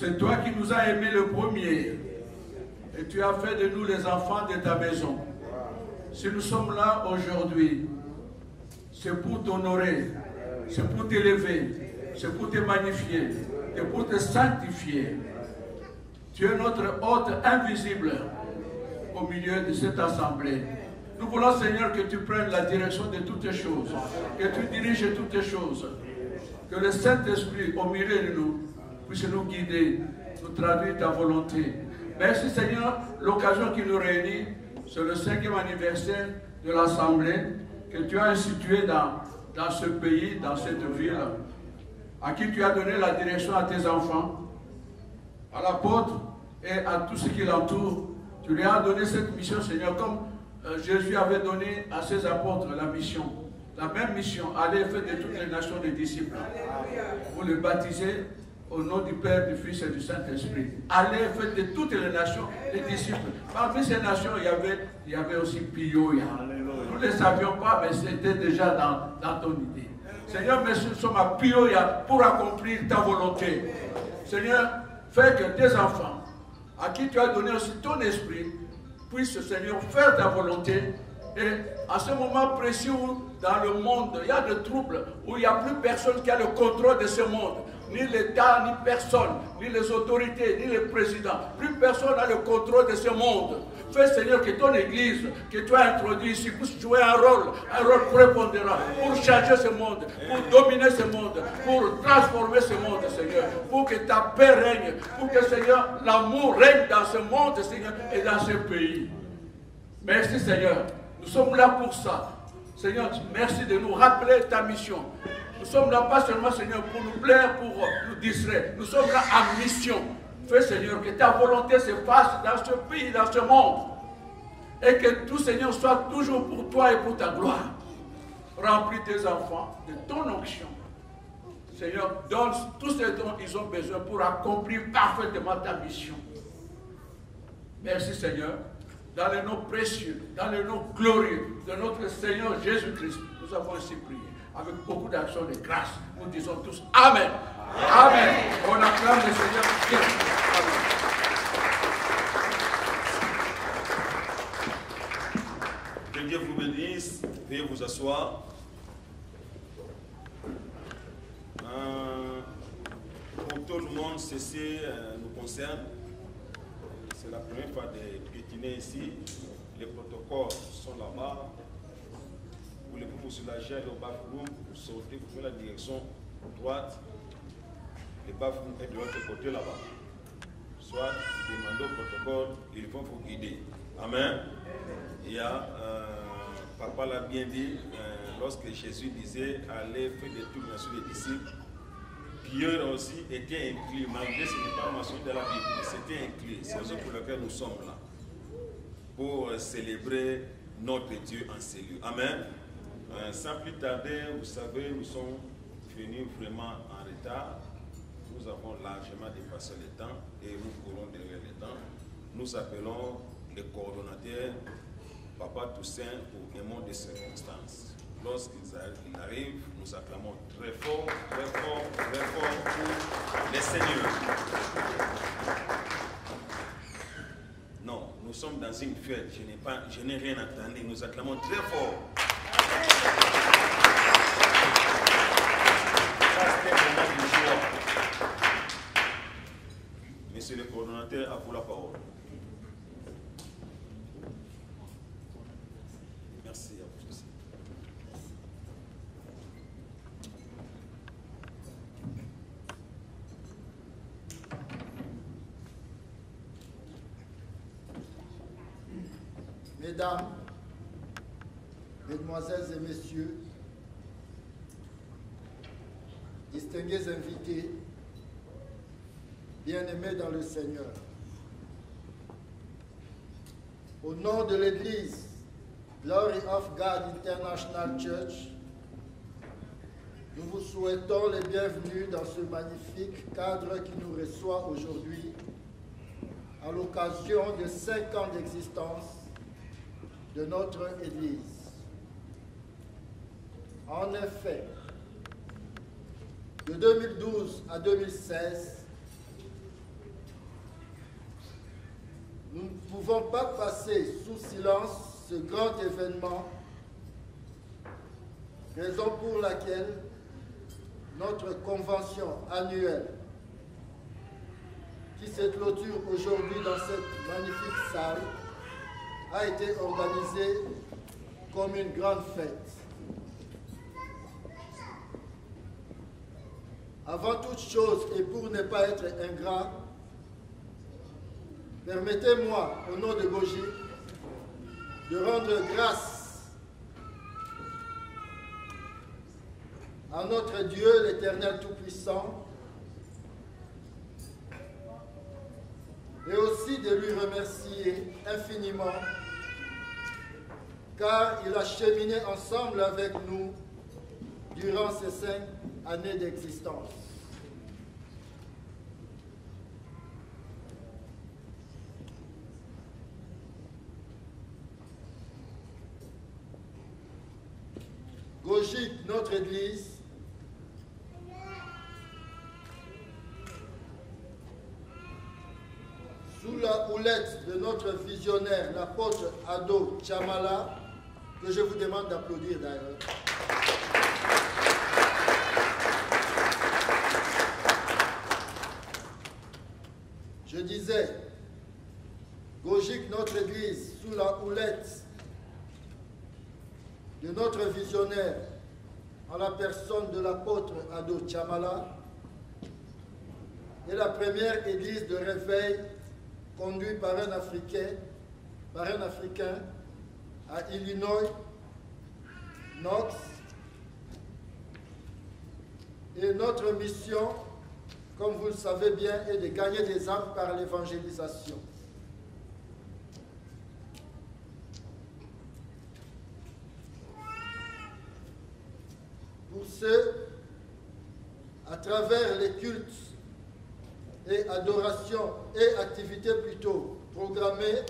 C'est toi qui nous as aimés le premier et tu as fait de nous les enfants de ta maison. Si nous sommes là aujourd'hui, c'est pour t'honorer, c'est pour t'élever, c'est pour te magnifier, c'est pour te sanctifier. Tu es notre hôte invisible. au milieu de cette assemblée. Nous voulons, Seigneur, que tu prennes la direction de toutes les choses, que tu diriges toutes les choses, que le Saint-Esprit, au milieu de nous, puisse nous guider, nous traduire ta volonté. Merci, Seigneur, l'occasion qui nous réunit, c'est le 5e anniversaire de l'Assemblée que tu as institué dans ce pays, dans cette ville, à qui tu as donné la direction à tes enfants, à l'apôtre et à tout ce qui l'entoure. Tu lui as donné cette mission, Seigneur, comme Jésus avait donné à ses apôtres la mission. La même mission, aller faire de toutes les nations des disciples. Vous les baptisez au nom du Père, du Fils et du Saint-Esprit. Allez faire de toutes les nations des disciples. Parmi ces nations, il y avait aussi Pioya. Nous ne les savions pas, mais c'était déjà dans ton idée. Seigneur, mais nous sommes à Pioya pour accomplir ta volonté. Seigneur, fais que tes enfants, à qui tu as donné aussi ton esprit, puissent, Seigneur, faire ta volonté. Et à ce moment précis où dans le monde, il y a des troubles, où il n'y a plus personne qui a le contrôle de ce monde, ni l'État, ni personne, ni les autorités, ni les présidents, plus personne n'a le contrôle de ce monde. Fais, Seigneur, que ton Église, que tu as introduit ici, puisse jouer un rôle prépondérant pour changer ce monde, pour dominer ce monde, pour transformer ce monde, Seigneur, pour que ta paix règne, pour que, Seigneur, l'amour règne dans ce monde, Seigneur, et dans ce pays. Merci, Seigneur. Nous sommes là pour ça. Seigneur, merci de nous rappeler ta mission. Nous sommes là pas seulement, Seigneur, pour nous plaire, pour nous distraire. Nous sommes là en mission. Fais, Seigneur, que ta volonté se fasse dans ce pays, dans ce monde. Et que tout, Seigneur, soit toujours pour toi et pour ta gloire. Remplis tes enfants de ton onction. Seigneur, donne tout ce dont ils ont besoin pour accomplir parfaitement ta mission. Merci, Seigneur. Dans le nom précieux, dans le nom glorieux de notre Seigneur Jésus-Christ, nous avons ainsi prié. Avec beaucoup d'actions de grâce, nous disons tous Amen. Amen. Amen. On acclame le Seigneur. Amen. Que Dieu vous bénisse. Veuillez vous asseoir. Pour tout le monde, ceci nous concerne. C'est la première fois de piétiner ici. Les protocoles sont là-bas. Vous voulez vous soulager au bathroom, vous sortez, vous prenez la direction droite. Le bathroom est de l'autre côté là-bas. Soit demandez au protocole, ils vont vous guider. Amen. Il y a, papa l'a bien dit, lorsque Jésus disait allez faire des tours sur les disciples, Pierre aussi était inclus, malgré ce qui n'est pas mentionné dans la Bible, c'était inclus. C'est raison pour laquelle nous sommes là, pour célébrer notre Dieu en cellule. Amen. Sans plus tarder, vous savez, nous sommes venus vraiment en retard. Nous avons largement dépassé le temps et nous courons derrière le temps. Nous appelons les coordonnateurs Papa Toussaint pour un monde de circonstances. Lorsqu'ils arrivent, nous acclamons très fort pour les seigneurs. Non, nous sommes dans une fête, je n'ai rien entendu, nous acclamons très fort. Ça, c'était vraiment du joie. Monsieur le coordonnateur, à vous la parole. Merci à vous aussi. Mesdames, Mesdemoiselles et Messieurs, distingués invités, bien-aimés dans le Seigneur, au nom de l'Église Glory of God International Church, nous vous souhaitons les bienvenus dans ce magnifique cadre qui nous reçoit aujourd'hui à l'occasion de 5 ans d'existence de notre Église. En effet, de 2012 à 2016, nous ne pouvons pas passer sous silence ce grand événement, raison pour laquelle notre convention annuelle, qui se clôture aujourd'hui dans cette magnifique salle, a été organisée comme une grande fête. Avant toute chose, et pour ne pas être ingrat, permettez-moi, au nom de Goji, de rendre grâce à notre Dieu, l'Éternel Tout-Puissant, et aussi de lui remercier infiniment, car il a cheminé ensemble avec nous durant ces 5 années d'existence. Gojik, notre Église, sous la houlette de notre visionnaire, l'apôtre Ado Chamala, que je vous demande d'applaudir d'ailleurs. Je disais, Gojik, notre Église, sous la houlette de notre visionnaire, en la personne de l'apôtre Ado Chamala, est la première église de réveil conduite par un Africain à Illinois, Knox. Et notre mission, comme vous le savez bien, est de gagner des âmes par l'évangélisation. Pour ceux, à travers les cultes et adorations et activités plutôt programmées,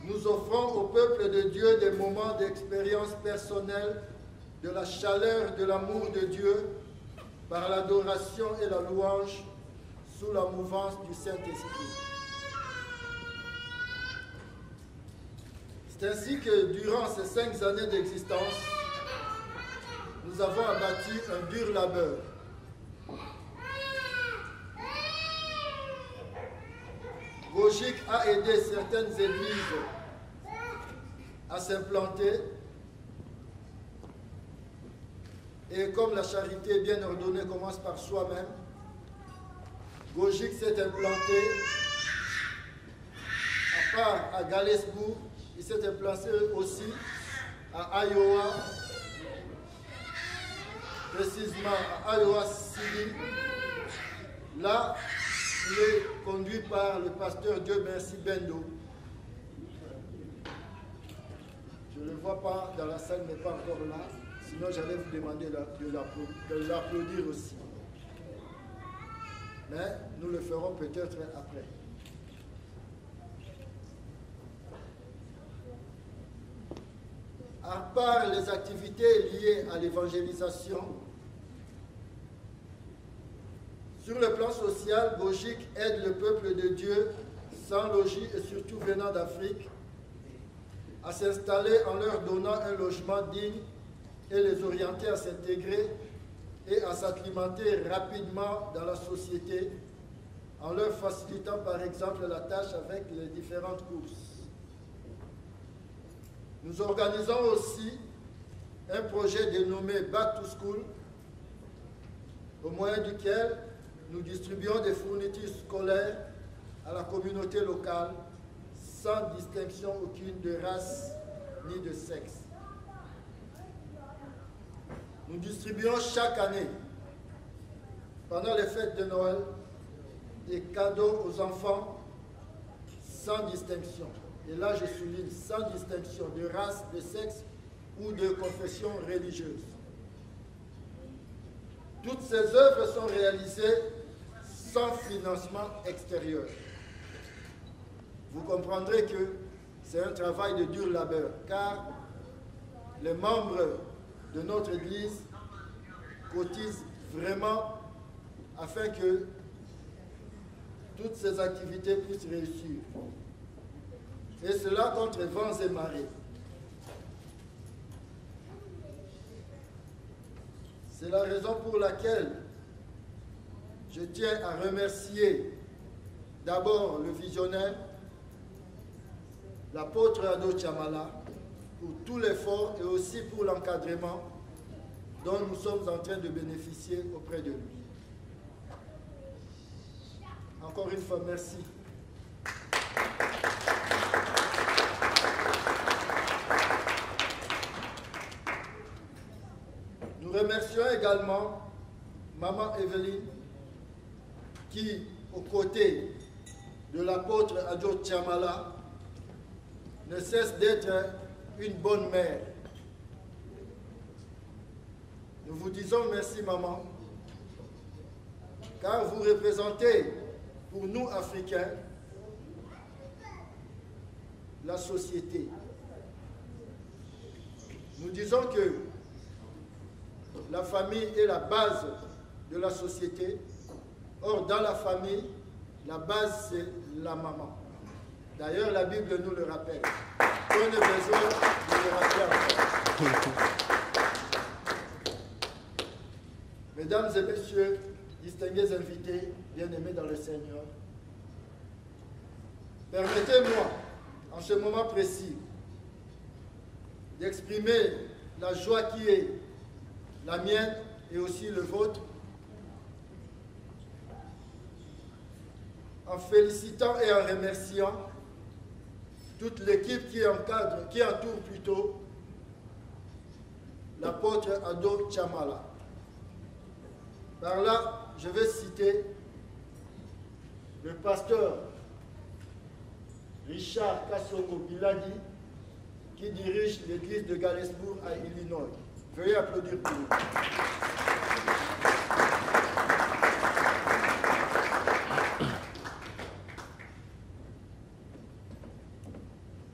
nous offrons au peuple de Dieu des moments d'expérience personnelle de la chaleur de l'amour de Dieu par l'adoration et la louange sous la mouvance du Saint-Esprit. C'est ainsi que durant ces 5 années d'existence, nous avons abattu un dur labeur. Gojik a aidé certaines églises à s'implanter et comme la charité bien ordonnée commence par soi-même, Gojik s'est implanté à part à Galesburg, il s'est implanté aussi à Iowa, précisément à Iowa City. Là, il est conduit par le pasteur Dieu merci Bendo. Je ne le vois pas dans la salle, mais pas encore là. Sinon, j'allais vous demander de l'applaudir aussi. Mais nous le ferons peut-être après. À part les activités liées à l'évangélisation, sur le plan social, Gojik aide le peuple de Dieu, sans logis et surtout venant d'Afrique, à s'installer en leur donnant un logement digne et les orienter à s'intégrer et à s'acclimater rapidement dans la société, en leur facilitant par exemple la tâche avec les différentes courses. Nous organisons aussi un projet dénommé Back to School, au moyen duquel nous distribuons des fournitures scolaires à la communauté locale sans distinction aucune de race ni de sexe. Nous distribuons chaque année, pendant les fêtes de Noël, des cadeaux aux enfants sans distinction. Et là, je souligne, sans distinction de race, de sexe ou de confession religieuse. Toutes ces œuvres sont réalisées sans financement extérieur. Vous comprendrez que c'est un travail de dur labeur, car les membres de notre Église cotisent vraiment afin que toutes ces activités puissent réussir. Et cela contre vents et marées. C'est la raison pour laquelle je tiens à remercier d'abord le visionnaire, l'apôtre Ado Chamala, pour tout l'effort et aussi pour l'encadrement dont nous sommes en train de bénéficier auprès de lui. Encore une fois, merci. Nous remercions également Maman Evelyne qui, aux côtés de l'apôtre Ado Chamala, ne cesse d'être une bonne mère. Nous vous disons merci, maman, car vous représentez pour nous, Africains, la société. Nous disons que la famille est la base de la société. Or, dans la famille, la base, c'est la maman. D'ailleurs, la Bible nous le rappelle. On a besoin de le rappeler encore. Mesdames et messieurs, distingués invités, bien-aimés dans le Seigneur, permettez-moi, en ce moment précis, d'exprimer la joie qui est la mienne et aussi le vôtre, en félicitant et en remerciant toute l'équipe qui entoure plutôt l'apôtre Ado Chamala. Par là, je vais citer le pasteur Richard Kassongo Biladi, qui dirige l'église de Galesburg à Illinois. Veuillez applaudir pour lui.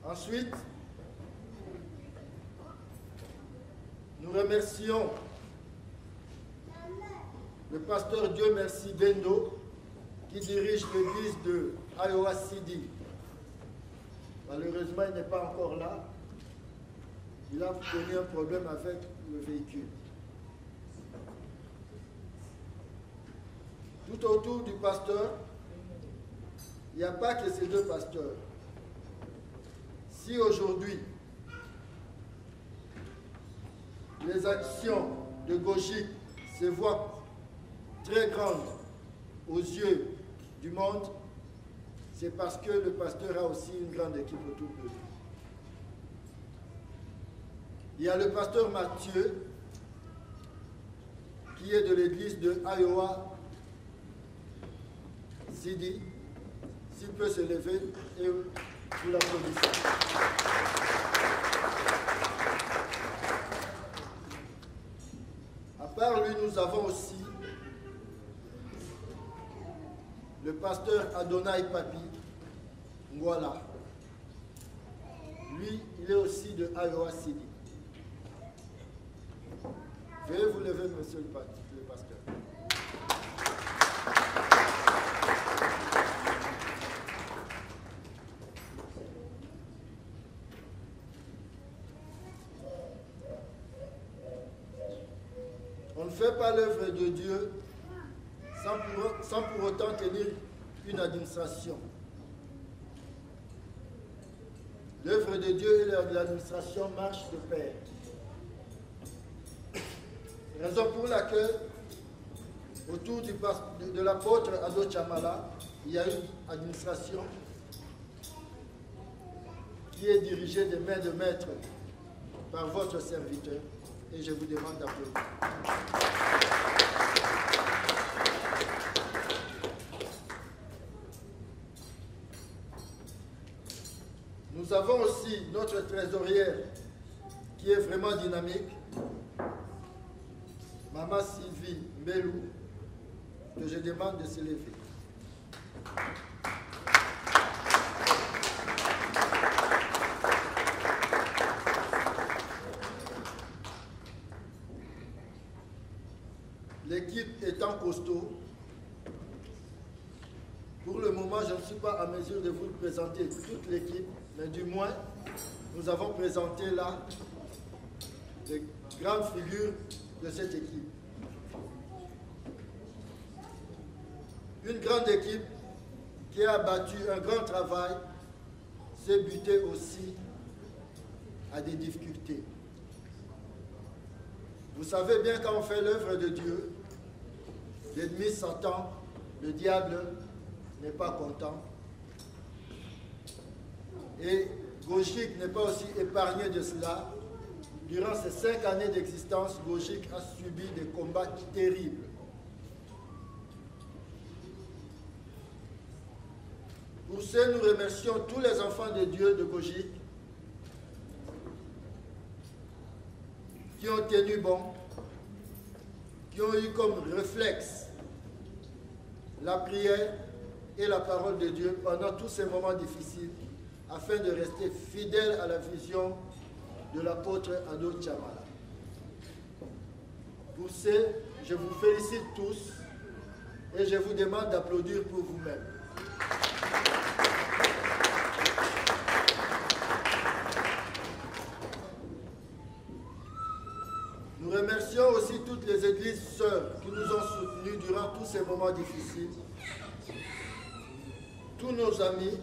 Ensuite, nous remercions le pasteur Dieu merci Bendo, qui dirige l'église de Iowa City. Malheureusement, il n'est pas encore là. Il a connu un problème avec le véhicule. Tout autour du pasteur, il n'y a pas que ces deux pasteurs. Si aujourd'hui, les actions de Gojik se voient très grandes aux yeux du monde, c'est parce que le pasteur a aussi une grande équipe autour de lui. Il y a le pasteur Mathieu, qui est de l'église de Iowa City, s'il peut se lever et vous l'applaudissez. À part lui, nous avons aussi le pasteur Adonai Papi Ngwala. Lui, il est aussi de Iowa City. Veuillez vous lever, monsieur le pasteur. On ne fait pas l'œuvre de Dieu sans pour autant tenir une administration. L'œuvre de Dieu et l'administration marchent de pair. Raison pour laquelle, autour de l'apôtre Ado Chamala, il y a une administration qui est dirigée de main de maître par votre serviteur. Et je vous demande d'applaudir. Nous avons aussi notre trésorière qui est vraiment dynamique, Maman Sylvie Mbelou, que je demande de se lever. L'équipe étant costaud, pour le moment, je ne suis pas à mesure de vous présenter toute l'équipe, mais du moins, nous avons présenté là les grandes figures de cette équipe. Une grande équipe qui a abattu un grand travail s'est buté aussi à des difficultés. Vous savez bien, quand on fait l'œuvre de Dieu, l'ennemi s'entend, le diable n'est pas content. Et Gojik n'est pas aussi épargné de cela. Durant ces 5 années d'existence, Gojik a subi des combats terribles. Pour ce, nous remercions tous les enfants de Dieu de Gojik qui ont tenu bon, qui ont eu comme réflexe la prière et la parole de Dieu pendant tous ces moments difficiles, afin de rester fidèles à la vision de l'apôtre Ado Chamala. Pour ce, je vous félicite tous et je vous demande d'applaudir pour vous-même. Nous remercions aussi toutes les églises sœurs qui nous ont soutenus durant tous ces moments difficiles, tous nos amis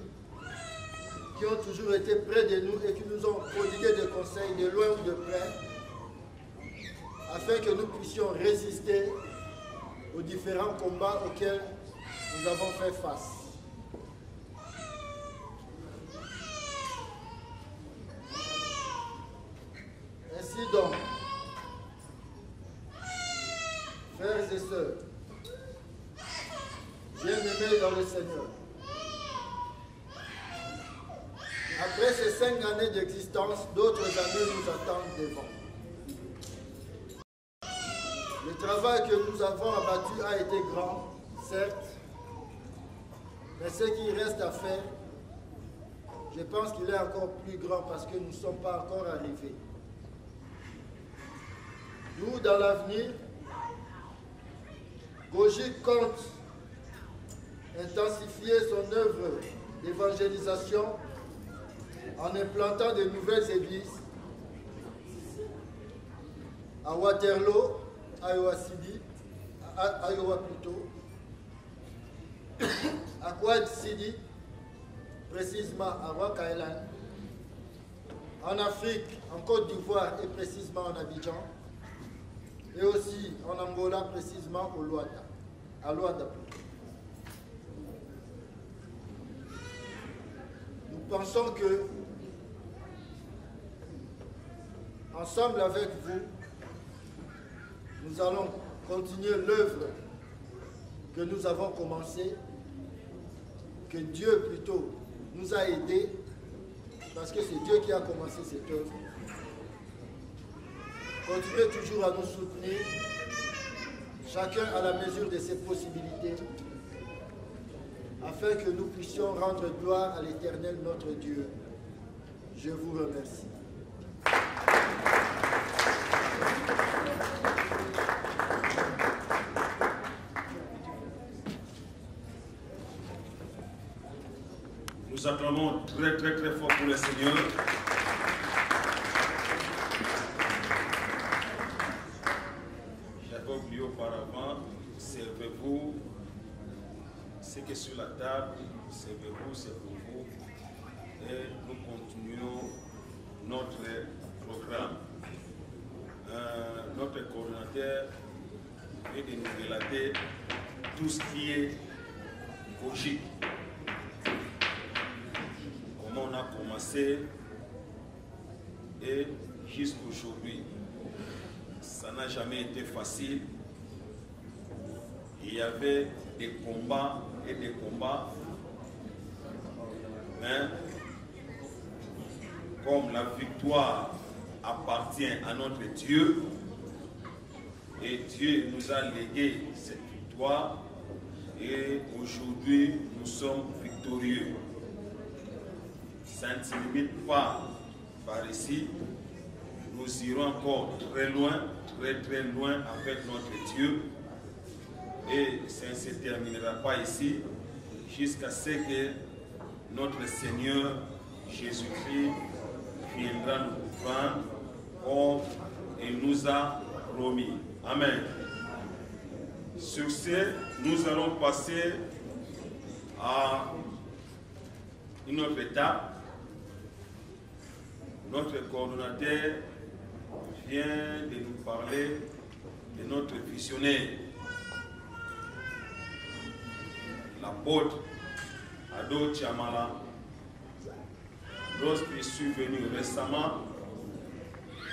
qui ont toujours été près de nous et qui nous ont prodigué des conseils de loin ou de près, afin que nous puissions résister aux différents combats auxquels nous avons fait face. Ainsi donc, frères et sœurs, bien-aimés dans le Seigneur, après ces 5 années d'existence, d'autres années nous attendent devant. Le travail que nous avons abattu a été grand, certes, mais ce qui reste à faire, je pense qu'il est encore plus grand parce que nous ne sommes pas encore arrivés. Nous, dans l'avenir, Gojik compte intensifier son œuvre d'évangélisation en implantant de nouvelles églises à Waterloo, Iowa City, Iowa plutôt, à Quad City, précisément à Rock Island, en Afrique, en Côte d'Ivoire et précisément en Abidjan, et aussi en Angola, précisément au Luanda, à Luanda. Nous pensons que, ensemble avec vous, nous allons continuer l'œuvre que nous avons commencée, que Dieu plutôt nous a aidés, parce que c'est Dieu qui a commencé cette œuvre. Continuez toujours à nous soutenir, chacun à la mesure de ses possibilités, afin que nous puissions rendre gloire à l'Éternel notre Dieu. Je vous remercie. Nous acclamons très très très fort pour le Seigneur. J'avais oublié auparavant, servez-vous, ce qui est sur la table, servez-vous, c'est pour vous. Et nous continuons notre programme. Notre coordinateur vient de nous relater tout ce qui est Gojik. Comment on a commencé et jusqu'aujourd'hui. Ça n'a jamais été facile. Il y avait des combats et des combats. Mais comme la victoire appartient à notre Dieu, et Dieu nous a légué cette victoire, et aujourd'hui nous sommes victorieux. Ça ne se limite pas par ici. Nous irons encore très loin, très très loin avec notre Dieu. Et ça ne se terminera pas ici jusqu'à ce que notre Seigneur Jésus-Christ viendra nous prendre comme il nous a promis. Amen. Sur ce, nous allons passer à une autre étape. notre coordonnateur vient de nous parler de notre visionnaire, l'apôtre Ado Chamala. Lorsque je suis venu récemment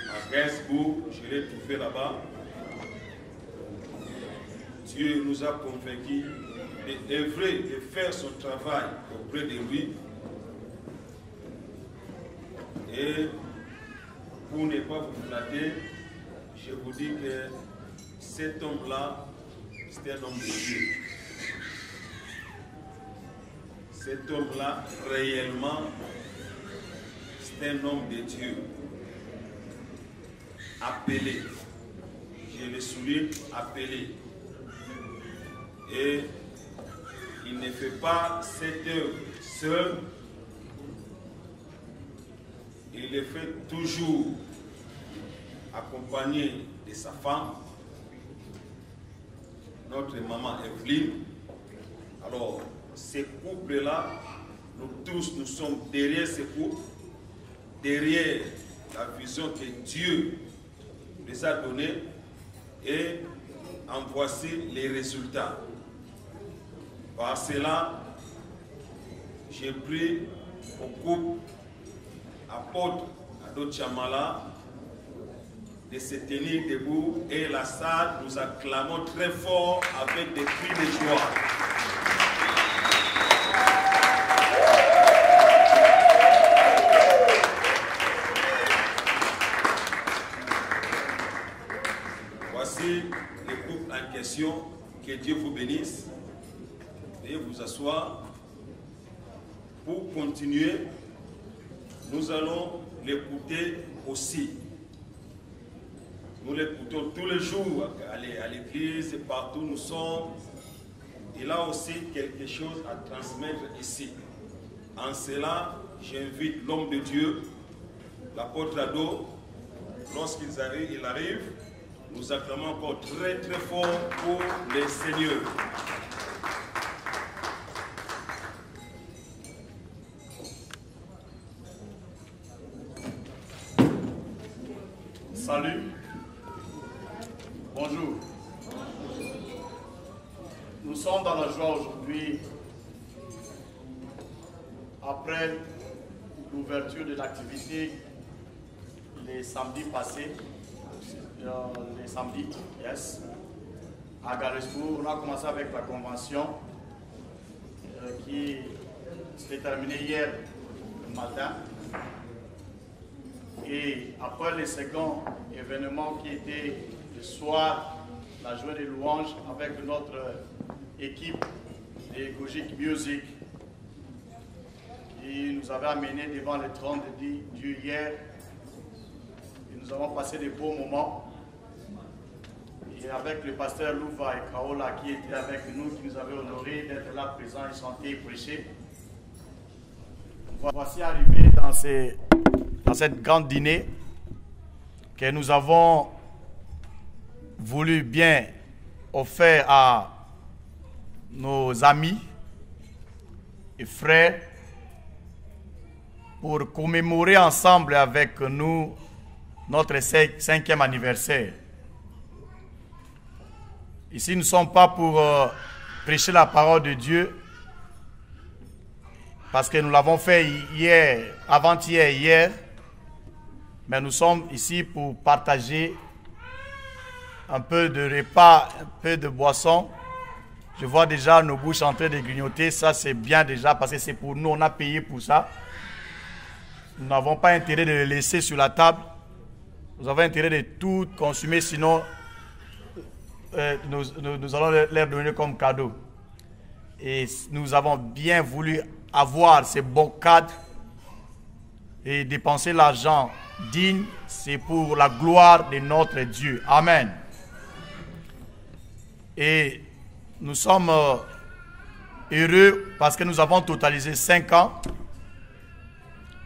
à Gainsbourg, je l'ai trouvé là-bas. Dieu nous a convaincus d'œuvrer, de faire son travail auprès de lui. Et pour ne pas vous flatter, je vous dis que cet homme-là, c'est un homme de Dieu. Cet homme-là, réellement, c'est un homme de Dieu. Appelé. Je le souligne, appelé. Et il ne fait pas cette œuvre seul. Il le fait toujours accompagné de sa femme, notre maman Evelyne. Alors, ce couple-là, nous tous, nous sommes derrière ce couple, derrière la vision que Dieu les a donnée, et en voici les résultats. Par cela, j'ai pris au couple apôtre Ado Chamala de se tenir debout, et la salle, nous acclamons très fort avec des cris de joie. Voici le couple en question. Que Dieu vous bénisse. Veuillez vous asseoir. Pour continuer, nous allons l'écouter aussi. Nous l'écoutons tous les jours à l'église, partout où nous sommes. Il a aussi quelque chose à transmettre ici. En cela, j'invite l'homme de Dieu, l'apôtre Ado. Lorsqu'il arrive, nous acclamons encore très très fort pour les seigneurs. Salut. Bonjour. Nous sommes dans la joie aujourd'hui après l'ouverture de l'activité les samedis passés, les samedis, yes, à Gainsbourg. On a commencé avec la convention qui s'est terminée hier matin. Et après le second événement qui était le soir, la journée de louanges avec notre équipe de Gogic Music qui nous avait amenés devant le trône de Dieu hier. Et nous avons passé de beaux moments. Et avec le pasteur Louva et Kaola qui étaient avec nous, qui nous avaient honorés d'être là présents et chanter et prêcher. Voici arrivé dans cette grande dîner que nous avons voulu bien offrir à nos amis et frères pour commémorer ensemble avec nous notre 5e anniversaire. Ici, nous ne sommes pas pour prêcher la parole de Dieu, parce que nous l'avons fait hier, avant-hier, hier, mais nous sommes ici pour partager un peu de repas, un peu de boisson. Je vois déjà nos bouches en train de grignoter, ça c'est bien déjà, parce que c'est pour nous, on a payé pour ça. Nous n'avons pas intérêt de le laisser sur la table. Nous avons intérêt de tout consommer, sinon nous allons leur donner comme cadeau. Et nous avons bien voulu avoir ces beaux cadres et dépenser l'argent digne, c'est pour la gloire de notre Dieu. Amen. Et nous sommes heureux parce que nous avons totalisé 5 ans.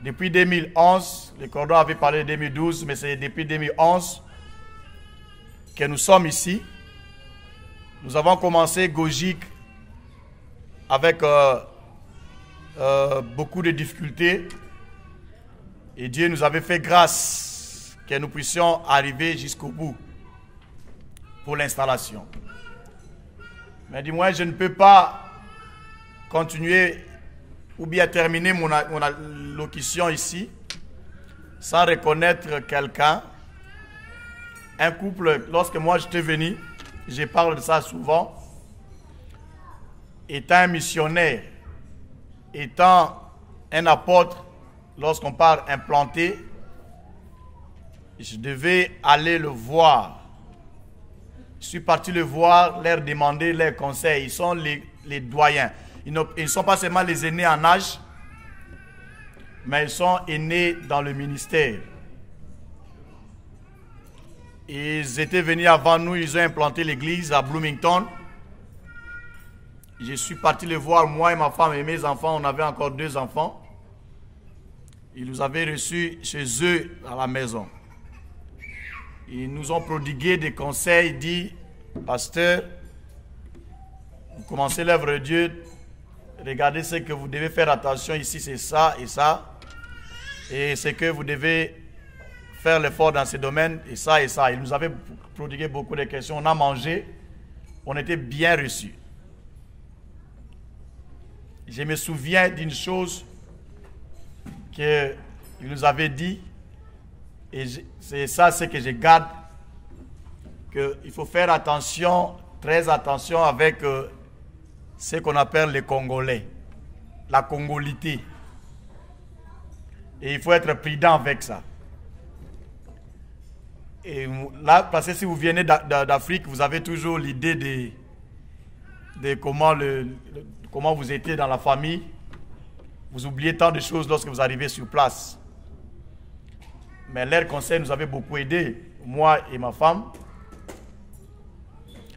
Depuis 2011, le cordon avait parlé de 2012, mais c'est depuis 2011 que nous sommes ici. Nous avons commencé Gogic avec beaucoup de difficultés. Et Dieu nous avait fait grâce que nous puissions arriver jusqu'au bout pour l'installation. Mais dis-moi, je ne peux pas continuer ou bien terminer mon allocution ici sans reconnaître quelqu'un. Un couple, lorsque moi j'étais venu, je parle de ça souvent, étant un missionnaire, étant un apôtre, lorsqu'on part implanter, je devais aller le voir. Je suis parti le voir, leur demander leurs conseils. Ils sont les doyens. Ils ne sont pas seulement les aînés en âge, mais ils sont aînés dans le ministère. Ils étaient venus avant nous, ils ont implanté l'église à Bloomington. Je suis parti les voir, moi et ma femme et mes enfants, on avait encore 2 enfants. Ils nous avaient reçus chez eux à la maison. Ils nous ont prodigué des conseils, dit, pasteur, vous commencez l'œuvre de Dieu, regardez ce que vous devez faire attention ici, c'est ça et ça. Et ce que vous devez faire l'effort dans ces domaines, et ça et ça. Ils nous avaient prodigué beaucoup de questions. On a mangé, on était bien reçus. Je me souviens d'une chose qu'il nous avait dit, et c'est ça ce que je garde, qu'il faut faire attention, très attention avec ce qu'on appelle les Congolais, la congolité. Et il faut être prudent avec ça. Et là, parce que si vous venez d'Afrique, vous avez toujours l'idée de comment vous étiez dans la famille. Vous oubliez tant de choses lorsque vous arrivez sur place. Mais leurs conseils nous avaient beaucoup aidés, moi et ma femme.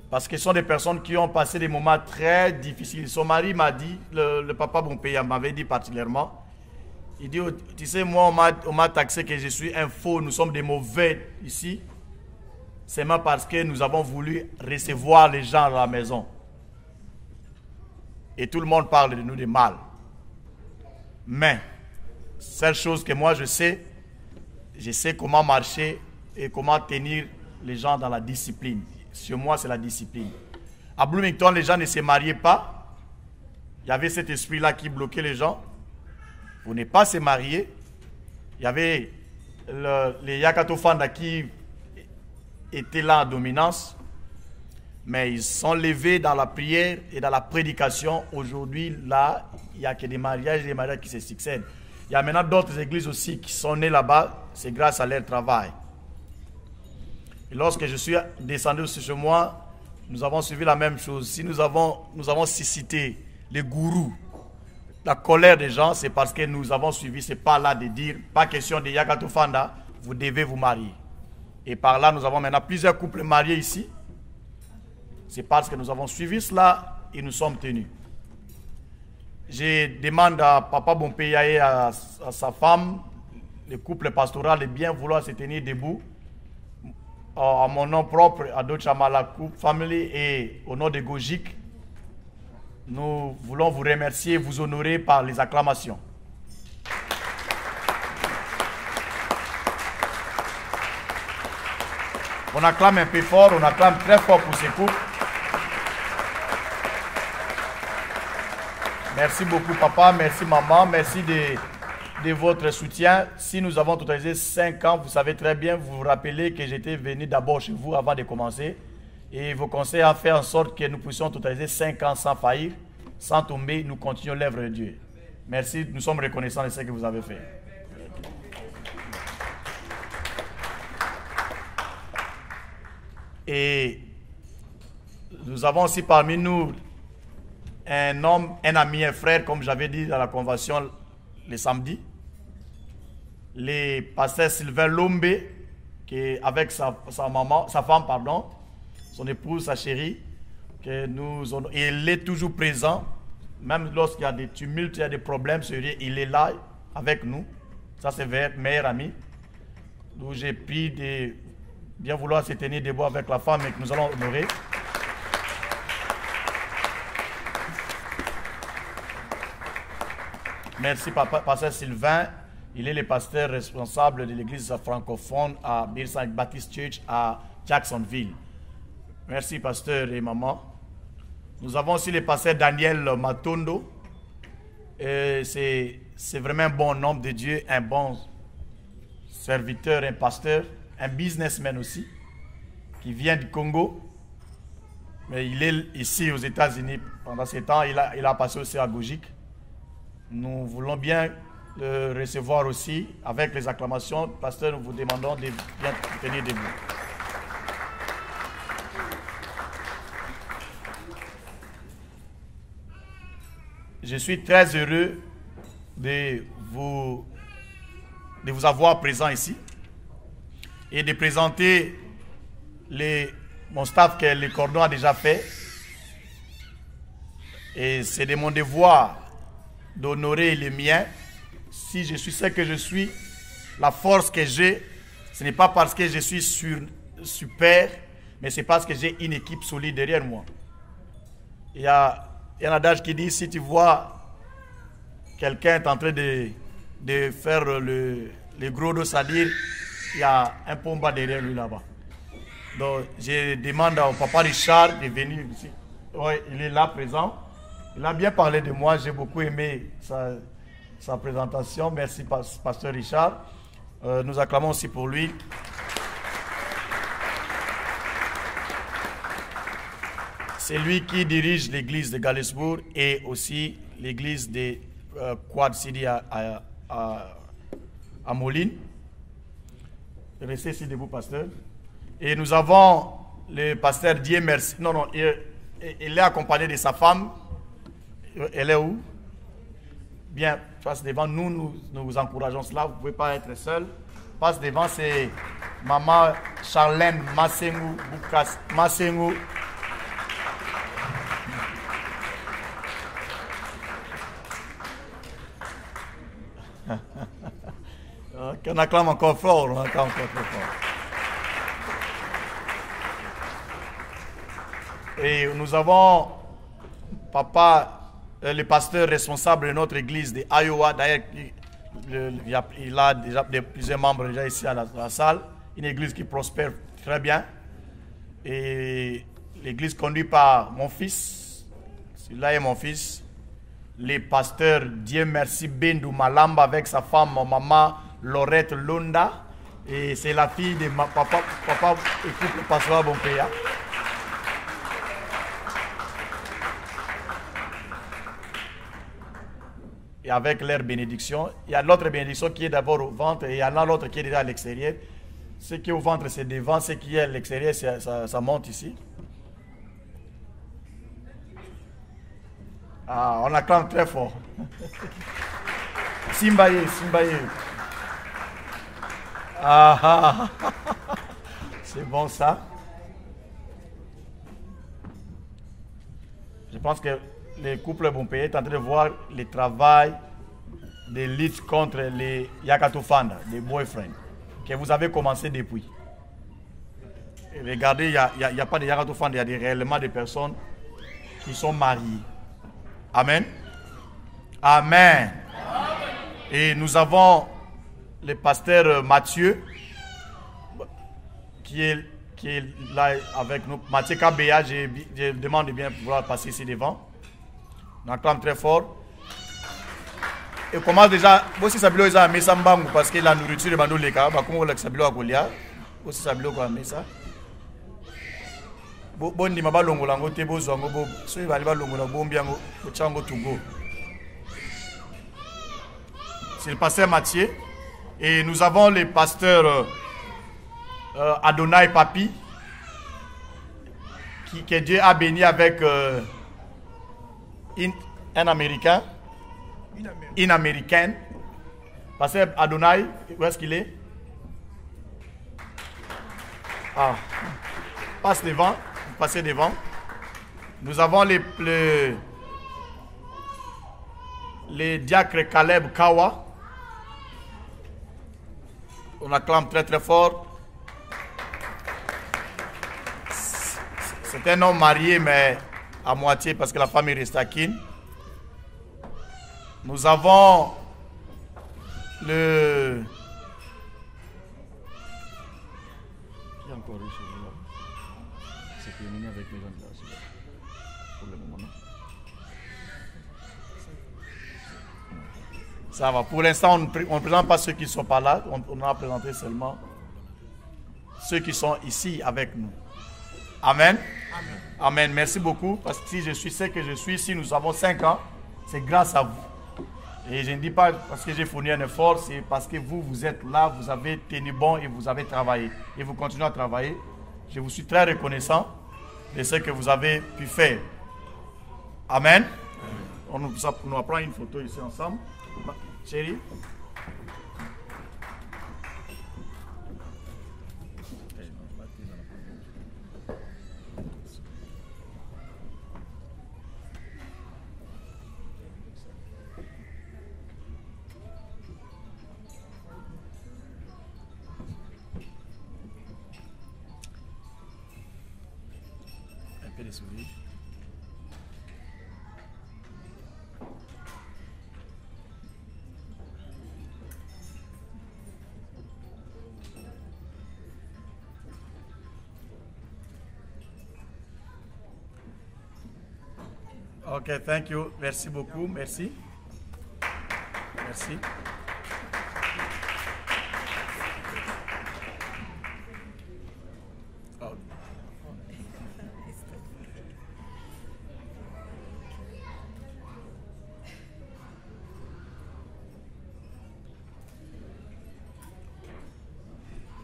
Parce que ce sont des personnes qui ont passé des moments très difficiles. Son mari m'a dit, le papa Bompéya m'avait dit particulièrement, il dit, tu sais, moi, on m'a taxé que je suis un faux, nous sommes des mauvais ici. C'est même parce que nous avons voulu recevoir les gens à la maison. Et tout le monde parle de nous de mal. Mais, seule chose que moi je sais comment marcher et comment tenir les gens dans la discipline. Sur moi, c'est la discipline. À Bloomington, les gens ne se mariaient pas. Il y avait cet esprit-là qui bloquait les gens. Vous n'êtes pas se marier. Il y avait les Yakato Fanda qui étaient là en dominance. Mais ils sont levés dans la prière et dans la prédication. Aujourd'hui, là, il n'y a que des mariages qui se succèdent. Il y a maintenant d'autres églises aussi qui sont nées là-bas. C'est grâce à leur travail. Et lorsque je suis descendu aussi chez moi, nous avons suivi la même chose. Si nous avons suscité les gourous, la colère des gens, c'est parce que nous avons suivi ce pas-là de dire, pas question de Yakato Fanda, vous devez vous marier. Et par là, nous avons maintenant plusieurs couples mariés ici. C'est parce que nous avons suivi cela et nous sommes tenus. Je demande à Papa Bompéya et à sa femme, le couple pastoral, de bien vouloir se tenir debout. À mon nom propre, à Dochamala Coupe Family et au nom de Gojik, nous voulons vous remercier et vous honorer par les acclamations. On acclame un peu fort, on acclame très fort pour ces couples. Merci beaucoup papa, merci maman, merci de votre soutien. Si nous avons totalisé 5 ans, vous savez très bien, vous vous rappelez que j'étais venu d'abord chez vous avant de commencer. Et vos conseils ont fait en sorte que nous puissions totaliser 5 ans sans faillir, sans tomber, nous continuons l'œuvre de Dieu. Merci, nous sommes reconnaissants de ce que vous avez fait. Et nous avons aussi parmi nous un homme, un ami, un frère, comme j'avais dit dans la convention le samedi, le pasteur Sylvain Lombe, qui est avec sa femme, son épouse, sa chérie, il est toujours présent, même lorsqu'il y a des tumultes, il y a des problèmes sérieux, il est là avec nous. Ça, c'est votre meilleur ami. Donc, j'ai pris de bien vouloir se tenir debout avec la femme et que nous allons honorer. Merci, pasteur Sylvain. Il est le pasteur responsable de l'église francophone à Bearside Baptist Church à Jacksonville. Merci, pasteur et maman. Nous avons aussi le pasteur Daniel Matondo. C'est vraiment un bon homme de Dieu, un bon serviteur, un pasteur, un businessman aussi, qui vient du Congo. Mais il est ici aux États-Unis pendant ce temps. Il a passé aussi à Gogique. Nous voulons bien le recevoir aussi avec les acclamations. Pasteur, nous vous demandons de bien tenir debout. Je suis très heureux de vous avoir présent ici et de présenter mon staff que le cordon a déjà fait. Et c'est de mon devoir d'honorer les miens. Si je suis ce que je suis, la force que j'ai, ce n'est pas parce que je suis super, mais c'est parce que j'ai une équipe solide derrière moi. Il y a un adage qui dit, si tu vois quelqu'un est en train de faire le gros dos, c'est-à-dire il y a un pomba derrière lui là-bas. Donc je demande au papa Richard de venir ici. Oui, il est là présent. Il a bien parlé de moi, j'ai beaucoup aimé sa présentation. Merci pasteur Richard. Nous acclamons aussi pour lui. C'est lui qui dirige l'église de Galesbourg et aussi l'église de Quad City à Moline. Restez ici debout, pasteur. Et nous avons le pasteur Dieu Merci. Non, il est accompagné de sa femme. Elle est où? Bien, passe devant. Nous vous encourageons cela. Vous ne pouvez pas être seul. Passe devant, c'est maman Charlène Massengou Boukas Massengou. On acclame encore fort, on acclame encore fort. Et nous avons papa, le pasteur responsable de notre église de Iowa. D'ailleurs, il a déjà plusieurs membres déjà ici à la salle. Une église qui prospère très bien. Et l'église conduite par mon fils. Celui-là est mon fils. Le pasteur Dieu Merci Bendou Malamba avec sa femme, maman Laurette Londa. Et c'est la fille de papa écoute le pasteur Bompéa. Et avec leur bénédiction, il y a l'autre bénédiction qui est d'abord au ventre et il y en a l'autre qui est déjà à l'extérieur. Ce qui est au ventre, c'est devant, ce qui est à l'extérieur, ça monte ici. Ah, on acclame très fort. Simbaye. Ah, c'est bon ça. Je pense que les couples Bompéa est en train de voir le travail de lutte contre les Yakatofanda, les boyfriends, que vous avez commencé depuis. Et regardez, il n'y a pas de Yakatofanda, il y a réellement des personnes qui sont mariées. Amen. Amen. Et nous avons le pasteur Mathieu qui est là avec nous. Mathieu Kabea, je demande de bien pouvoir passer ici devant. On acclame très fort. Et commence déjà. Aussi Sabilo est à Messambangu parce que la nourriture est dans les cas. Comment on l'a Sabilo à Golia. Aussi Sabilo à Mesa. Bon, ni maba longo lango te bozo ngo bo. So il va aller longo la bombiango. Ochango to go. C'est le pasteur Mathieu. Et nous avons le pasteur Adonai Papi que Dieu a béni avec un Américain. Une Américaine. Pasteur Adonai, où est-ce qu'il est? Ah. Passe devant. Passez devant. Nous avons les diacres Caleb Kawa. On acclame très très fort. C'est un homme marié, mais à moitié parce que la femme est restée à Kin. Nous avons le... J'ai encore eu celui-là. C'est terminé avec les gens de la ciudad. Pour le moment, non? Ça va. Pour l'instant, on ne présente pas ceux qui ne sont pas là. On a présenté seulement ceux qui sont ici avec nous. Amen. Amen. Amen. Merci beaucoup. Parce que si je suis ce que je suis, si nous avons 5 ans, c'est grâce à vous. Et je ne dis pas parce que j'ai fourni un effort, c'est parce que vous êtes là, vous avez tenu bon et vous avez travaillé. Et vous continuez à travailler. Je vous suis très reconnaissant de ce que vous avez pu faire. Amen. On va prendre une photo ici ensemble. Chérie. Un peu de sourire. Ok, thank you. Merci beaucoup. Merci. Merci. Oh.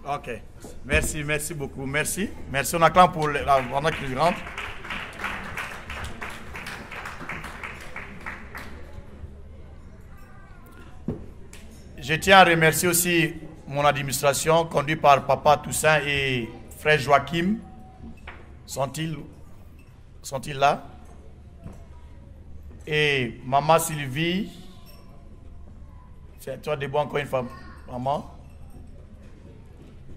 Ok. Merci, merci beaucoup. Merci. Merci. On acclame pour la pendant qu'il rentre. Je tiens à remercier aussi mon administration, conduite par Papa Toussaint et Frère Joachim. Sont-ils là? Et Maman Sylvie. C'est toi debout encore une fois, maman.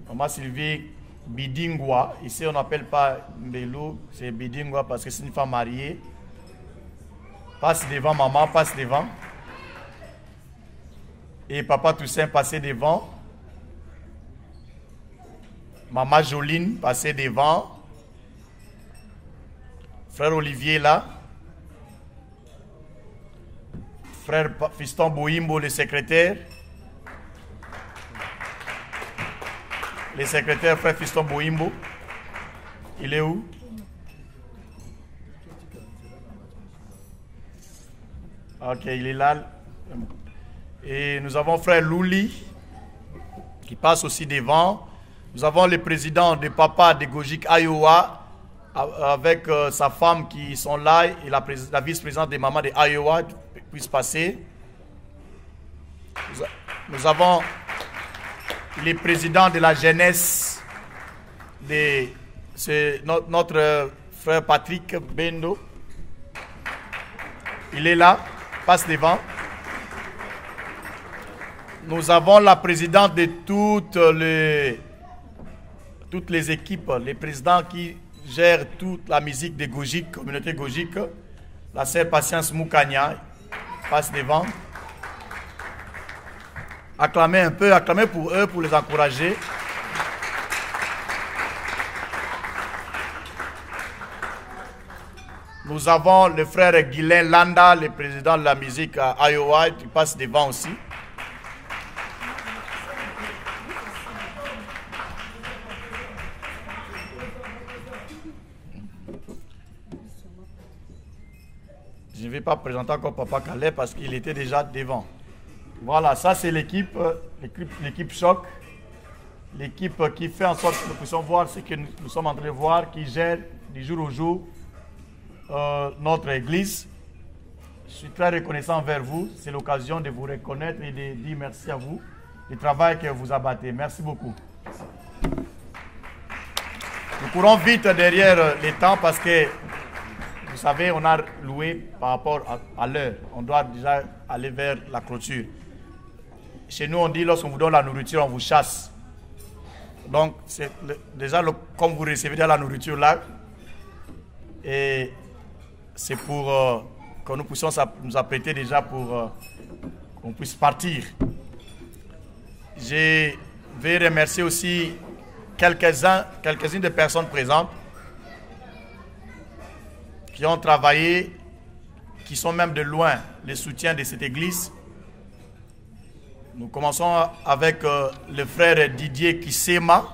Maman Sylvie Bidingwa. Ici, on n'appelle pas Mbelou, c'est Bidingwa parce que c'est une femme mariée. Passe devant, maman, passe devant. Et Papa Toussaint passait devant. Maman Joline passait devant. Frère Olivier là. Frère Fiston Boimbo, le secrétaire. Le secrétaire, frère Fiston Boimbo. Il est où? Ok, il est là. Et nous avons frère Louli qui passe aussi devant. Nous avons le président de Papa de Gojik Iowa avec sa femme qui sont là et la vice-présidente des mamans de Iowa puisse passer. Nous avons le président de la jeunesse de notre frère Patrick Bendo. Il est là, passe devant. Nous avons la présidente de toutes les équipes, les présidents qui gèrent toute la musique de Gojik, communauté Gojik, la sœur Patience Moukania, passe devant. Acclamez un peu, acclamez pour eux, pour les encourager. Nous avons le frère Guylain Landa, le président de la musique à Iowa, qui passe devant aussi. Je ne vais pas présenter encore Papa Calais parce qu'il était déjà devant. Voilà, ça c'est l'équipe choc. L'équipe qui fait en sorte que nous puissions voir ce que nous sommes en train de voir, qui gère du jour au jour notre église. Je suis très reconnaissant envers vous. C'est l'occasion de vous reconnaître et de dire merci à vous du travail que vous abattez. Merci beaucoup. Nous courons vite derrière les temps parce que vous savez, on a loué par rapport à l'heure. On doit déjà aller vers la clôture. Chez nous, on dit, lorsqu'on vous donne la nourriture, on vous chasse. Donc, c'est déjà, comme vous recevez déjà la nourriture là, et c'est pour que nous puissions nous apprêter déjà pour qu'on puisse partir. je vais remercier aussi quelques-unes des personnes présentes qui ont travaillé, qui sont même de loin les soutiens de cette église. Nous commençons avec le frère Didier Kissema,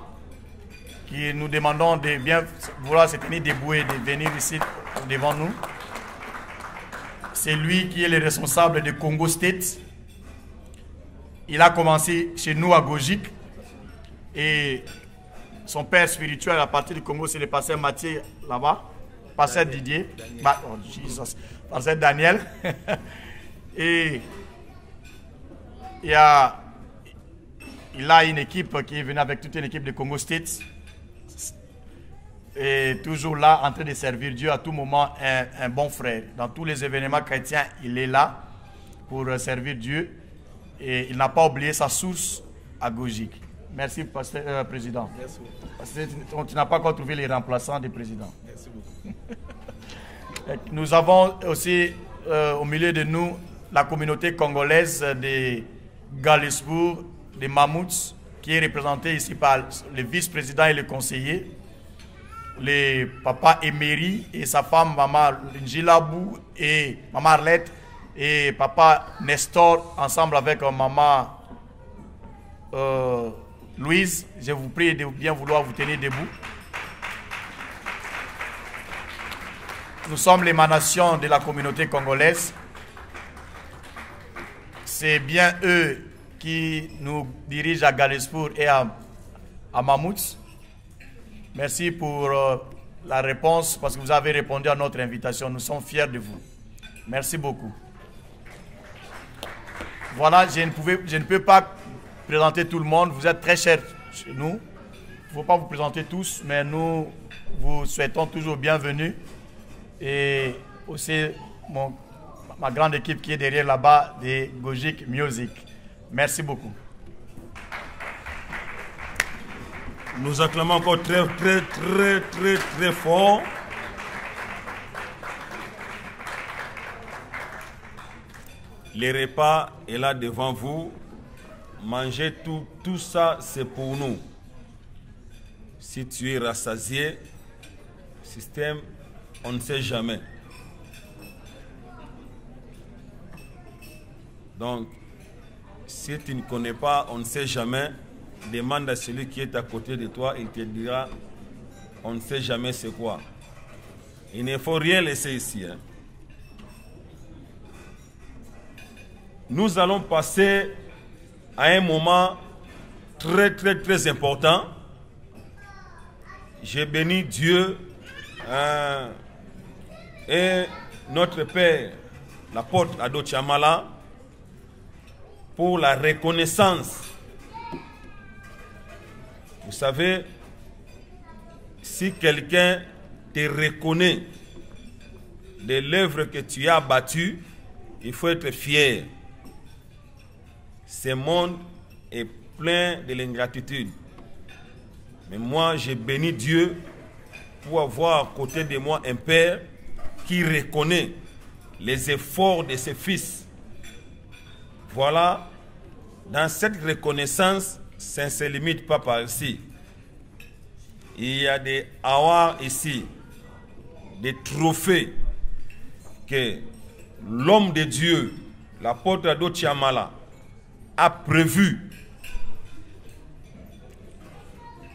qui nous demandons de bien vouloir se tenir debout et de venir ici devant nous. C'est lui qui est le responsable de Congo State. Il a commencé chez nous à Gojik et son père spirituel à partir du Congo, c'est le pasteur Mathieu là-bas, pasteur Didier, pasteur Daniel. Et il a une équipe qui est venue avec toute une équipe de Congo State et toujours là en train de servir Dieu à tout moment, un bon frère. Dans tous les événements chrétiens, il est là pour servir Dieu et il n'a pas oublié sa source à Gojik. Merci, pasteur, président. Merci beaucoup. Parce que tu n'as pas encore trouvé les remplaçants des présidents. Merci beaucoup. Nous avons aussi au milieu de nous la communauté congolaise de Galesbourg, de Mamouts, qui est représentée ici par le vice-président et le conseiller, le papa Emery et sa femme maman Njilabou et maman Arlette et papa Nestor, ensemble avec maman Louise. Je vous prie de bien vouloir vous tenir debout. Nous sommes l'émanation de la communauté congolaise. C'est bien eux qui nous dirigent à Galesbourg et à Mamouts. Merci pour la réponse parce que vous avez répondu à notre invitation. Nous sommes fiers de vous. Merci beaucoup. Voilà, je ne peux pas présenter tout le monde. Vous êtes très chers chez nous. Il ne faut pas vous présenter tous, mais nous vous souhaitons toujours bienvenue. Et aussi ma grande équipe qui est derrière là-bas de Gojik Music. Merci beaucoup. Nous acclamons encore très fort. Le repas est là devant vous. Mangez tout ça, c'est pour nous. Si tu es rassasié, système, on ne sait jamais. Donc, si tu ne connais pas, on ne sait jamais, demande à celui qui est à côté de toi, il te dira, on ne sait jamais c'est quoi. Il ne faut rien laisser ici. Hein. Nous allons passer à un moment très important. J'ai béni Dieu et notre Père, l'apôtre Ado Chamala, pour la reconnaissance. Vous savez, si quelqu'un te reconnaît de l'œuvre que tu as battue, il faut être fier. Ce monde est plein de l'ingratitude. Mais moi, j'ai béni Dieu pour avoir à côté de moi un père qui reconnaît les efforts de ses fils. Voilà, dans cette reconnaissance, ça ne se limite pas par ici. Il y a des awards ici, des trophées que l'homme de Dieu, l'apôtre Ado Chamala, a prévu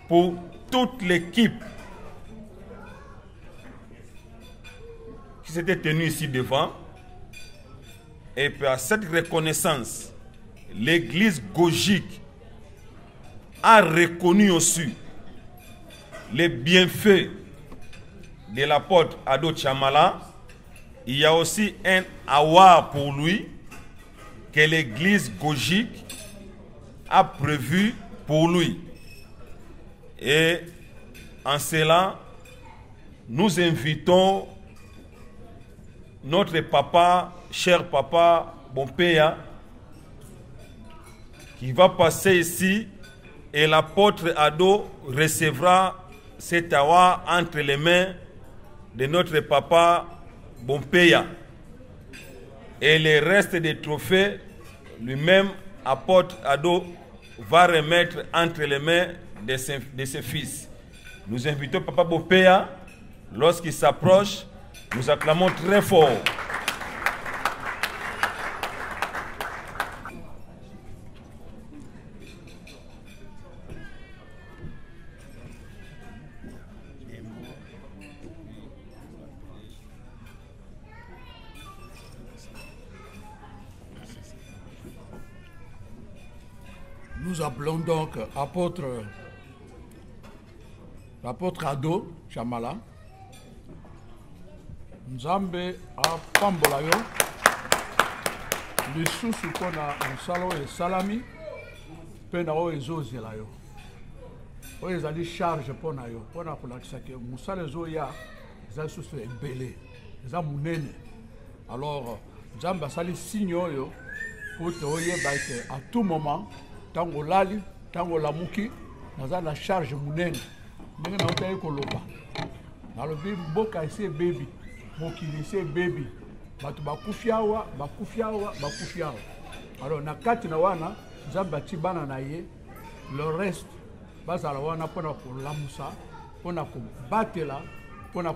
pour toute l'équipe qui s'était tenue ici devant. Et par cette reconnaissance, l'église Gojik a reconnu aussi les bienfaits de l'apôtre Ado Chamala. Il y a aussi un award pour lui que l'église Gojik a prévu pour lui. Et en cela, nous invitons notre papa, cher papa Bompéa, qui va passer ici et l'apôtre Ado recevra cet award entre les mains de notre papa Bompéa. Et le reste des trophées, lui-même, apôtre Ado va remettre entre les mains de ses fils. Nous invitons Papa Bopéa. Lorsqu'il s'approche, nous acclamons très fort. Nous appelons donc l'apôtre Ado Chamala. Nzambe apambola yo lisusu mpona mosala oyo esalami mpe na oyo ezozela yo oyo ezali charge mpona yo mpona kolakisa ke mosala ezoya eza lisusu ebele eza monene. Alors nzambe asali signe oyo po te oyeba ete à tout moment ntango olali ntango olamuki naza na charge monene ndenge naotali koloba nalobi mboka esi ebebi mokili esi ebebi bato bakufi awa. Alors na kati na wana nzambe ati bana na ye le reste bazala wana mpona kolamusa mpona kobatela mpona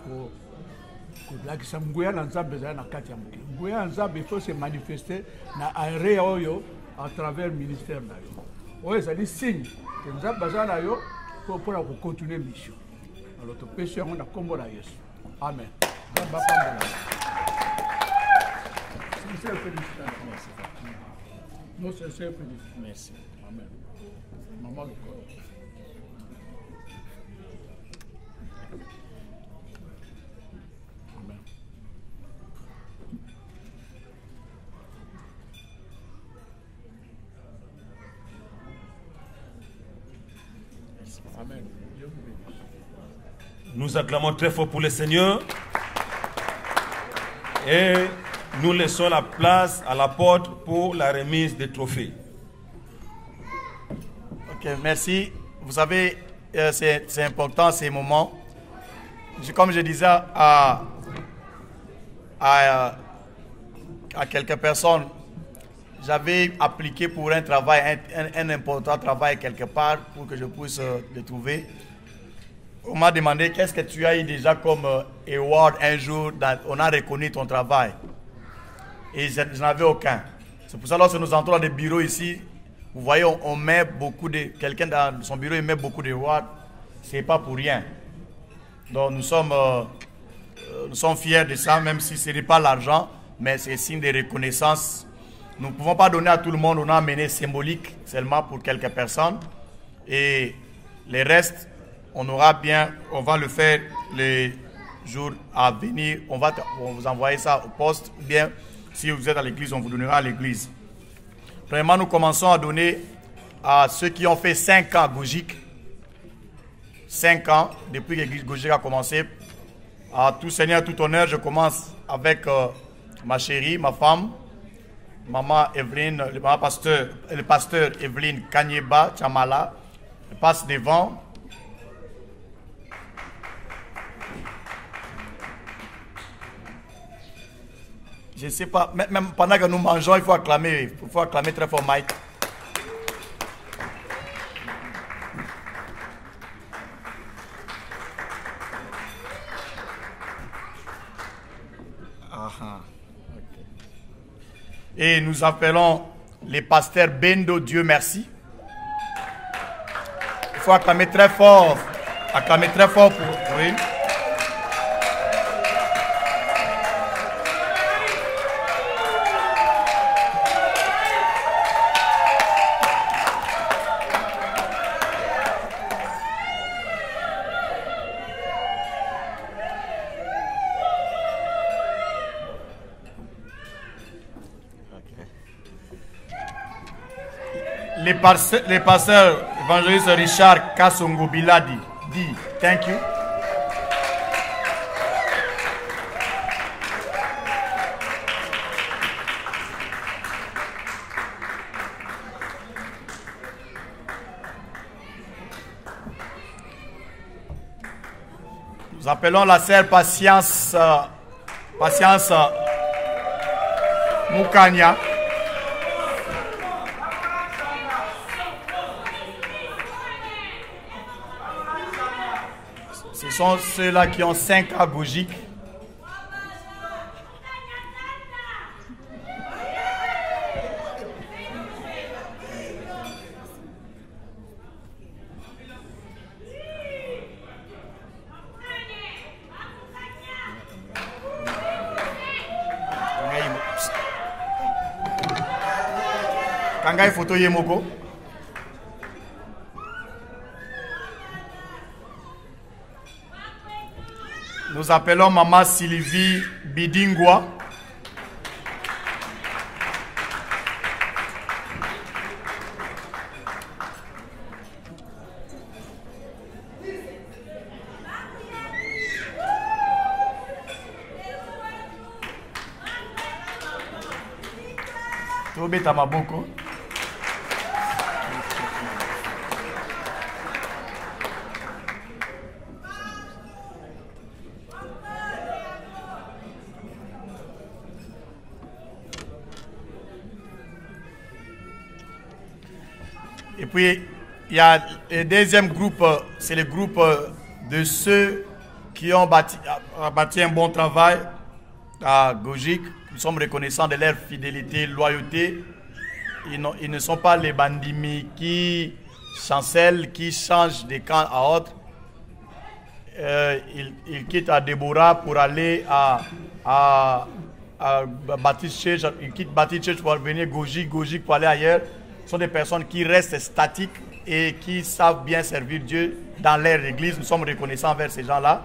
kolakisa nguya na nzambe ezali na kati ya mokili. Nguya ya nzambe il faut se manifester na area oyo à travers ministère na yo oyo ezali signe ke nzambe aza na yo mpona kocontinue mission. Alors topesi yango na kombo na Yesu. Amen. Nzambe apambola. Sincère félicitations. Nos sincères félicitations. Merci. Amen. Maman le corps. Amen. Amen. Nous acclamons très fort pour le Seigneur. Et nous laissons la place à la porte pour la remise des trophées. Ok, merci. Vous savez, c'est important ces moments. Comme je disais à quelques personnes, j'avais appliqué pour un travail, un important travail quelque part pour que je puisse le trouver. On m'a demandé qu'est-ce que tu as eu déjà comme award un jour, on a reconnu ton travail. Et je n'avais aucun. C'est pour ça que lorsque nous entrons dans des bureaux ici, vous voyez, on met beaucoup de... Quelqu'un dans son bureau, il met beaucoup de awards. Ce n'est pas pour rien. Donc nous sommes fiers de ça, même si ce n'est pas l'argent, mais c'est signe de reconnaissance. Nous ne pouvons pas donner à tout le monde, on a amené symbolique seulement pour quelques personnes. Et les restes, on va le faire les jours à venir. On va vous envoyer ça au poste. Ou bien, si vous êtes à l'église, on vous donnera à l'église. Premièrement, nous commençons à donner à ceux qui ont fait 5 ans à Gojik. 5 ans, depuis que Gojik a commencé. À tout seigneur, tout honneur, je commence avec ma chérie, ma femme, maman Evelyne, le pasteur Evelyne Kanyeba Chamala. Je passe devant. Je ne sais pas, même pendant que nous mangeons, il faut acclamer très fort Mike. Okay. Et nous appelons les pasteurs Bendo, Dieu merci. Il faut acclamer très fort pour oui. Les pasteurs évangéliste Richard Kasongo Biladi dit thank you. Nous appelons la sœur Patience Mukanya. Ce sont ceux-là qui ont 5 à Gogique. Kangai photo Yemoko. Nous appelons Maman Sylvie Bidingwa. Tobeta maboko. Et puis, il y a le deuxième groupe, c'est le groupe de ceux qui ont bâti un bon travail à Gogique. Nous sommes reconnaissants de leur fidélité, loyauté. Ils ne sont pas les bandits qui chancellent, qui changent de camp à autre. Ils quittent à Déborah pour aller à Baptiste Church. Ils quittent Baptiste Church pour venir Gogique pour aller ailleurs. Ce sont des personnes qui restent statiques et qui savent bien servir Dieu dans leur église. Nous sommes reconnaissants envers ces gens-là.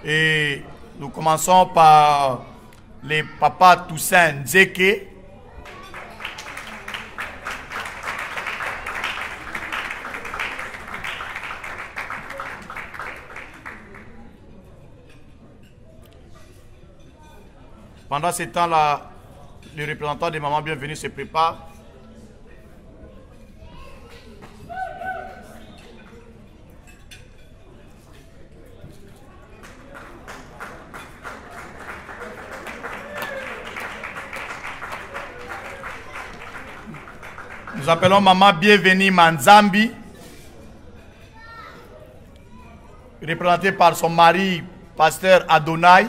Et nous commençons par les papas Toussaint Nzeke. Pendant ce temps-là, le représentant des mamans bienvenues se prépare. Nous appelons Maman Bienvenue Manzambi, représentée par son mari, pasteur Adonai.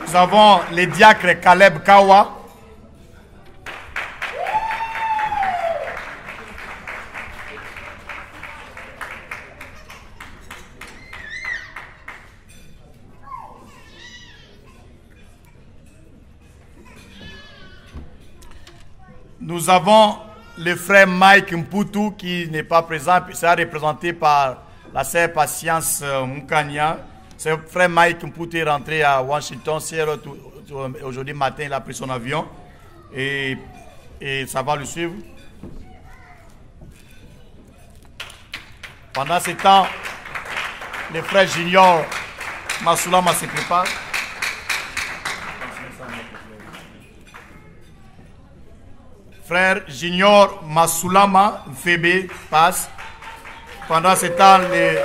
Nous avons les diacres Caleb Kawa. Nous avons le frère Mike Mputu qui n'est pas présent, puis sera représenté par la sœur Patience Mukanya. Ce frère Mike Mputu est rentré à Washington. Aujourd'hui matin, il a pris son avion et ça va le suivre. Pendant ce temps, le frère Junior Masoulama se prépare. Frère Junior Masoulama Febe passe. Pendant ce temps, les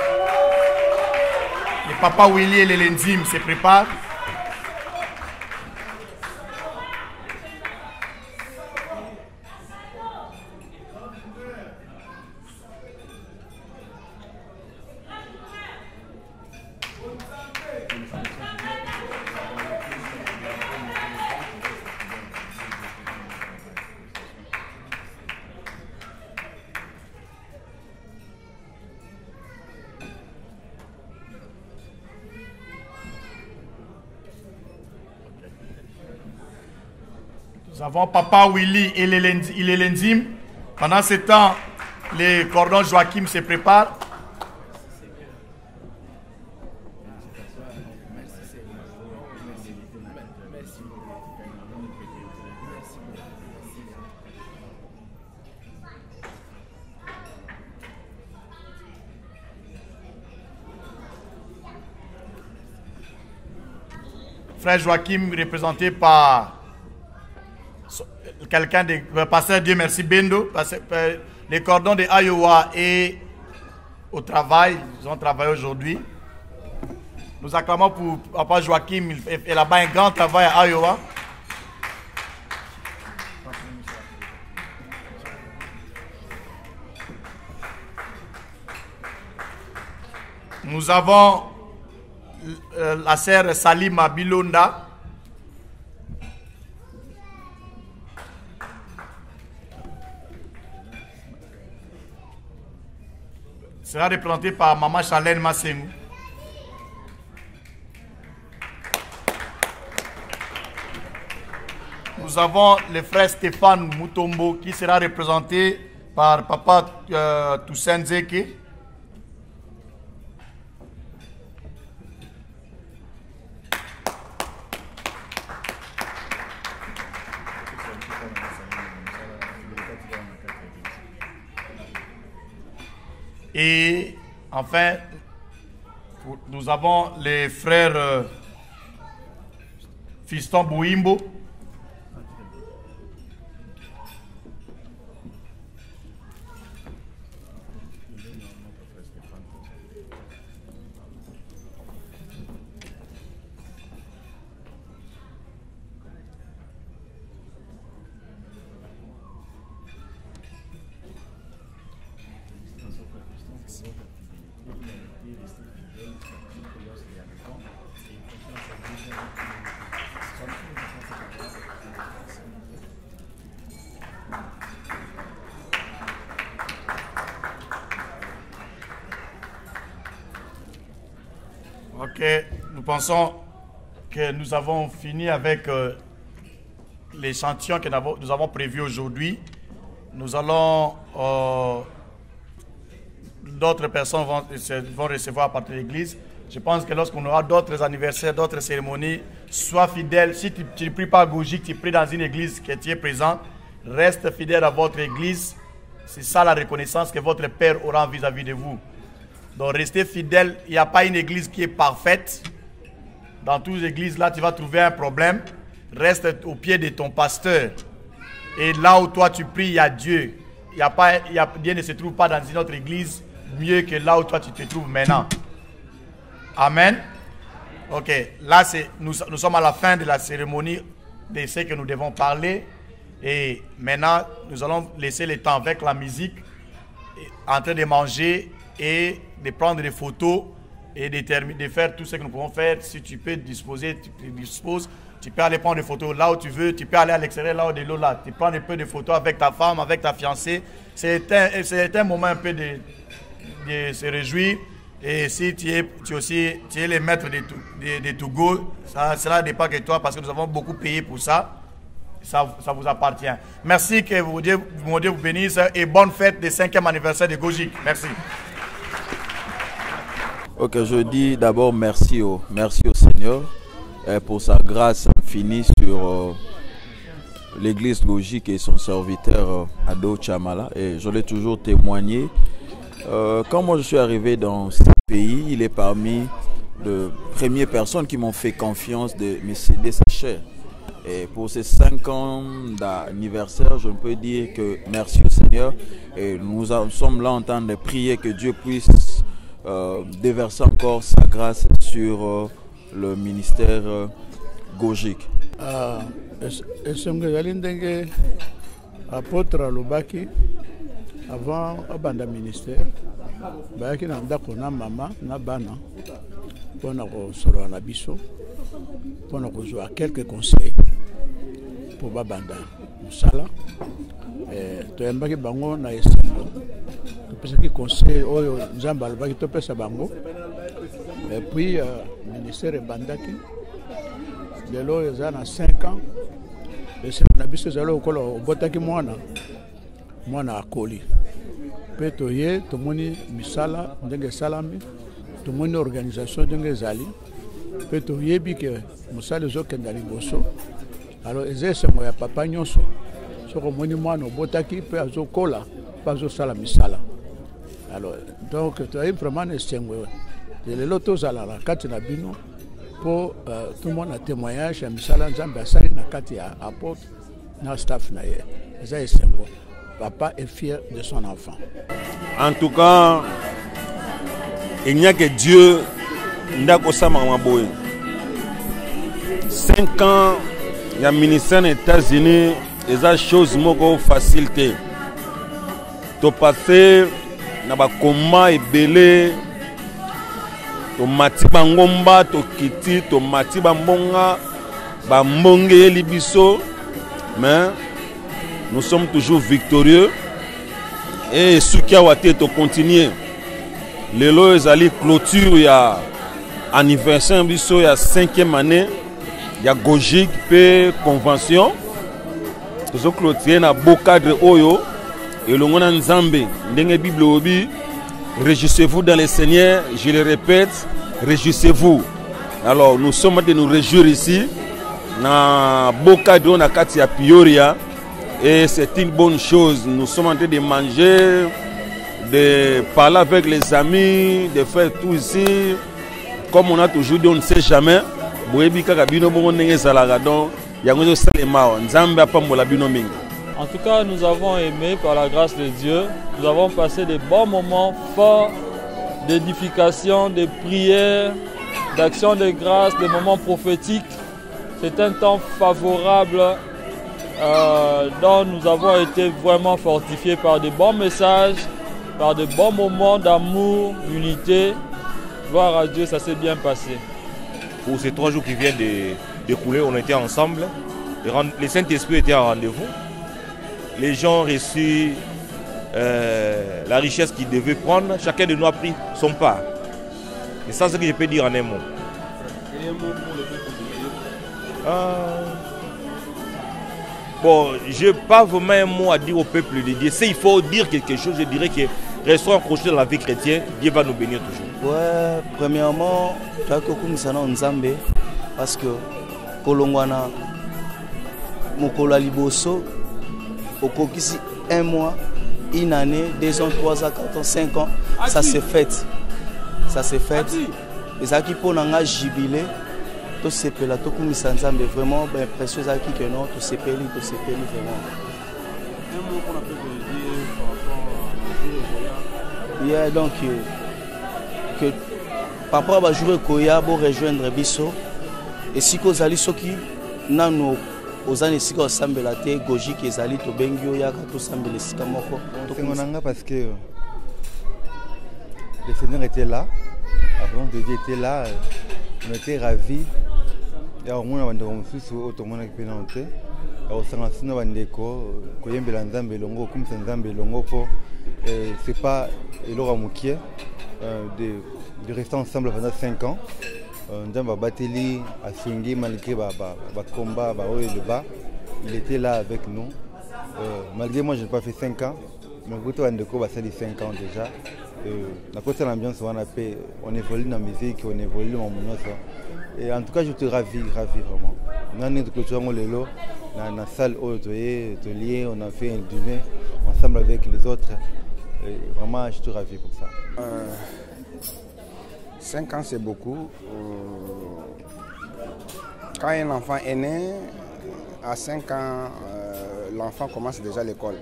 Papa Willy et les Lenzim se préparent. Nous avons Papa Willy et les Lenzim. Pendant ce temps, les cordons Joachim se préparent. Frère Joachim, représenté par quelqu'un de pasteur Dieu merci Bendo, les cordons de Iowa et au travail, ils ont travaillé aujourd'hui. Nous acclamons pour papa Joachim, il fait là-bas un grand travail à Iowa. Nous avons la sœur Salima Bilonda. Sera représentée par maman Charlène Massengou. Nous avons le frère Stéphane Mutombo qui sera représenté par papa Toussaint Zeke. Et enfin, nous avons les frères Fiston Bouimbo. Ok, nous pensons que nous avons fini avec l'échantillon que nous avons prévu aujourd'hui. Nous allons, d'autres personnes vont recevoir à partir de l'église. Je pense que lorsqu'on aura d'autres anniversaires, d'autres cérémonies, sois fidèle. Si tu ne pries pas à Gojik, tu pries dans une église que tu es présent, reste fidèle à votre église. C'est ça la reconnaissance que votre Père aura vis-à-vis de vous. Donc restez fidèle. Il n'y a pas une église qui est parfaite. Dans toutes les églises, là, tu vas trouver un problème. Reste au pied de ton pasteur. Et là où toi tu pries, il y a Dieu. Dieu ne se trouve pas dans une autre église mieux que là où toi tu te trouves maintenant. Amen. Ok, là nous sommes à la fin de la cérémonie de ce que nous devons parler. Et maintenant, nous allons laisser le temps avec la musique, en train de manger et de prendre des photos et de faire tout ce que nous pouvons faire. Si tu peux disposer, tu disposes. Tu peux aller prendre des photos là où tu veux. Tu peux aller à l'extérieur là où de l'eau là. Tu prends un peu de photos avec ta femme, avec ta fiancée. C'est un moment un peu de se réjouir. Et si tu es le maître de Togo, cela ne dépend que toi parce que nous avons beaucoup payé pour ça. Ça vous appartient. Merci, que mon Dieu vous bénisse et bonne fête du 5e anniversaire de Gojik. Merci. Ok, je dis d'abord merci au Seigneur pour sa grâce infinie sur l'église Gojik et son serviteur Ado Chamala. Et je l'ai toujours témoigné. Quand moi je suis arrivé dans ce pays, il est parmi les premières personnes qui m'ont fait confiance de me céder sa chair. Et pour ces 5 ans d'anniversaire, je peux dire que merci au Seigneur. Et nous sommes là en train de prier que Dieu puisse déverser encore sa grâce sur le ministère Gojik. Apôtre Lobaki, avant abanda ministère, bayaki na ndako na mama na bana pona ko solo na biso pona ko joa quelques conseils pour babanda musala to yambaki bango na esengo to pesaki conseil oyo nzamba alobaki to pesa bango et puis ministère bandaki lelo eza na 5 ans esengo na biso ezalo okolo obotaki mwana akoli pe toye tomoni misala ndenge salami tomoni organisation ndenge ezali pe toyebi ke mosala ezokenda liboso alors eza esengo ya papa nyonso soki omoni mwana obotaki mpe azokola mpe azosala misala. Alors donc toyei vraiment na esengo lelo tozala na kati na bino mpo tout le monde a témoignage ya misala nzambe asali na kati ya apôtre na staff na ye. Eza esengo. Papa est fier de son enfant. En tout cas, il n'y a que Dieu ndako sama maboye. 5 ans, il y a ministère des États-Unis, et ça chose moko facilité. To passé na ba combat ebele, to mati bangomba, to kiti, to mati bambonga, ba mbonge libiso, mais nous sommes toujours victorieux. Et ce qui a été de continuer. Les lois allaient clôture, il y a anniversaire, il y a 5e année, il y a Gogique, puis convention. Nous avons clôturé dans beau cadre Oyo. Et le monde en Zambie, dans la Bible, réjouissez-vous dans le Seigneur, je le répète, réjouissez-vous. Alors nous sommes de nous réjouir ici, dans beau cadre, dans Katia Pioria. Et c'est une bonne chose. Nous sommes en train de manger, de parler avec les amis, de faire tout ici. Comme on a toujours dit, on ne sait jamais. En tout cas, nous avons aimé par la grâce de Dieu. Nous avons passé des bons moments forts d'édification, de prière, d'action de grâce, des moments prophétiques. C'est un temps favorable. Dont nous avons été vraiment fortifiés par de bons messages, par de bons moments d'amour, d'unité. Gloire à Dieu, ça s'est bien passé. Pour ces 3 jours qui viennent de découler, on était ensemble. Le Saint-Esprit était en rendez-vous. Les gens ont reçu la richesse qu'ils devaient prendre. Chacun de nous a pris son part. Et ça, c'est ce que je peux dire en un mot. Et un mot pour le peuple. Bon, je n'ai pas vraiment un mot à dire au peuple de Dieu. S'il faut dire quelque chose, je dirais que restons accrochés dans la vie chrétienne, Dieu va nous bénir toujours. Ouais, premièrement, tu as que Nzambe parce que Kolongwana, Mokola Liboso, au Kokisi, 1 mois, 1 année, 2 ans, 3 ans, 4 ans, 5 ans, ça s'est fait. Ça s'est fait. Et ça qui pour un jubilé. Tout c'est là, tout comme ça ensemble vraiment ben précieux à qui que non, tout c'est peli vraiment. Un mot qu'on a pu dire par rapport à yeah, donc que papa va jouer Koya pour rejoindre Bisso et si que zali soki nano ozane sika ensemble la te goji que zali to bengio ya ka tout ensemble sika moko. C'est mon anga parce que le Seigneur était là, avant que Dieu était là, on était ravis. Il y a au moins un peu de pénalité. C'est pas de rester ensemble pendant 5 ans. Nous battu à swinguer malgré le combat, le bas. Il était là avec nous. Malgré moi, je n'ai pas fait 5 ans. Mais plutôt un déco, ça fait 5 ans déjà. La côté de l'ambiance, on évolue dans la musique, on évolue dans mon autre. Et en tout cas, je te ravis vraiment. On a une clôture dans la salle où on a fait un dîner ensemble avec les autres. Et vraiment, je te ravis pour ça. 5 ans, c'est beaucoup. Quand un enfant est né, à 5 ans, l'enfant commence déjà l'école.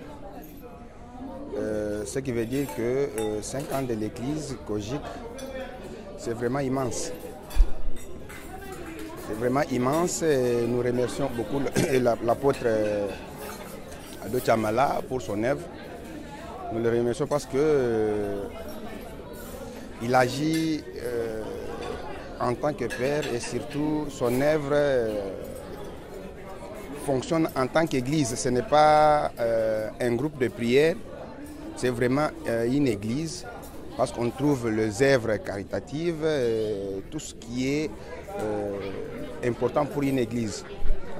Ce qui veut dire que 5 ans de l'église Kogique, c'est vraiment immense. C'est vraiment immense et nous remercions beaucoup l'apôtre Ado Chamala pour son œuvre. Nous le remercions parce que il agit en tant que père et surtout son œuvre fonctionne en tant qu'église. Ce n'est pas un groupe de prière, c'est vraiment une église parce qu'on trouve les œuvres caritatives, tout ce qui est important pour une église.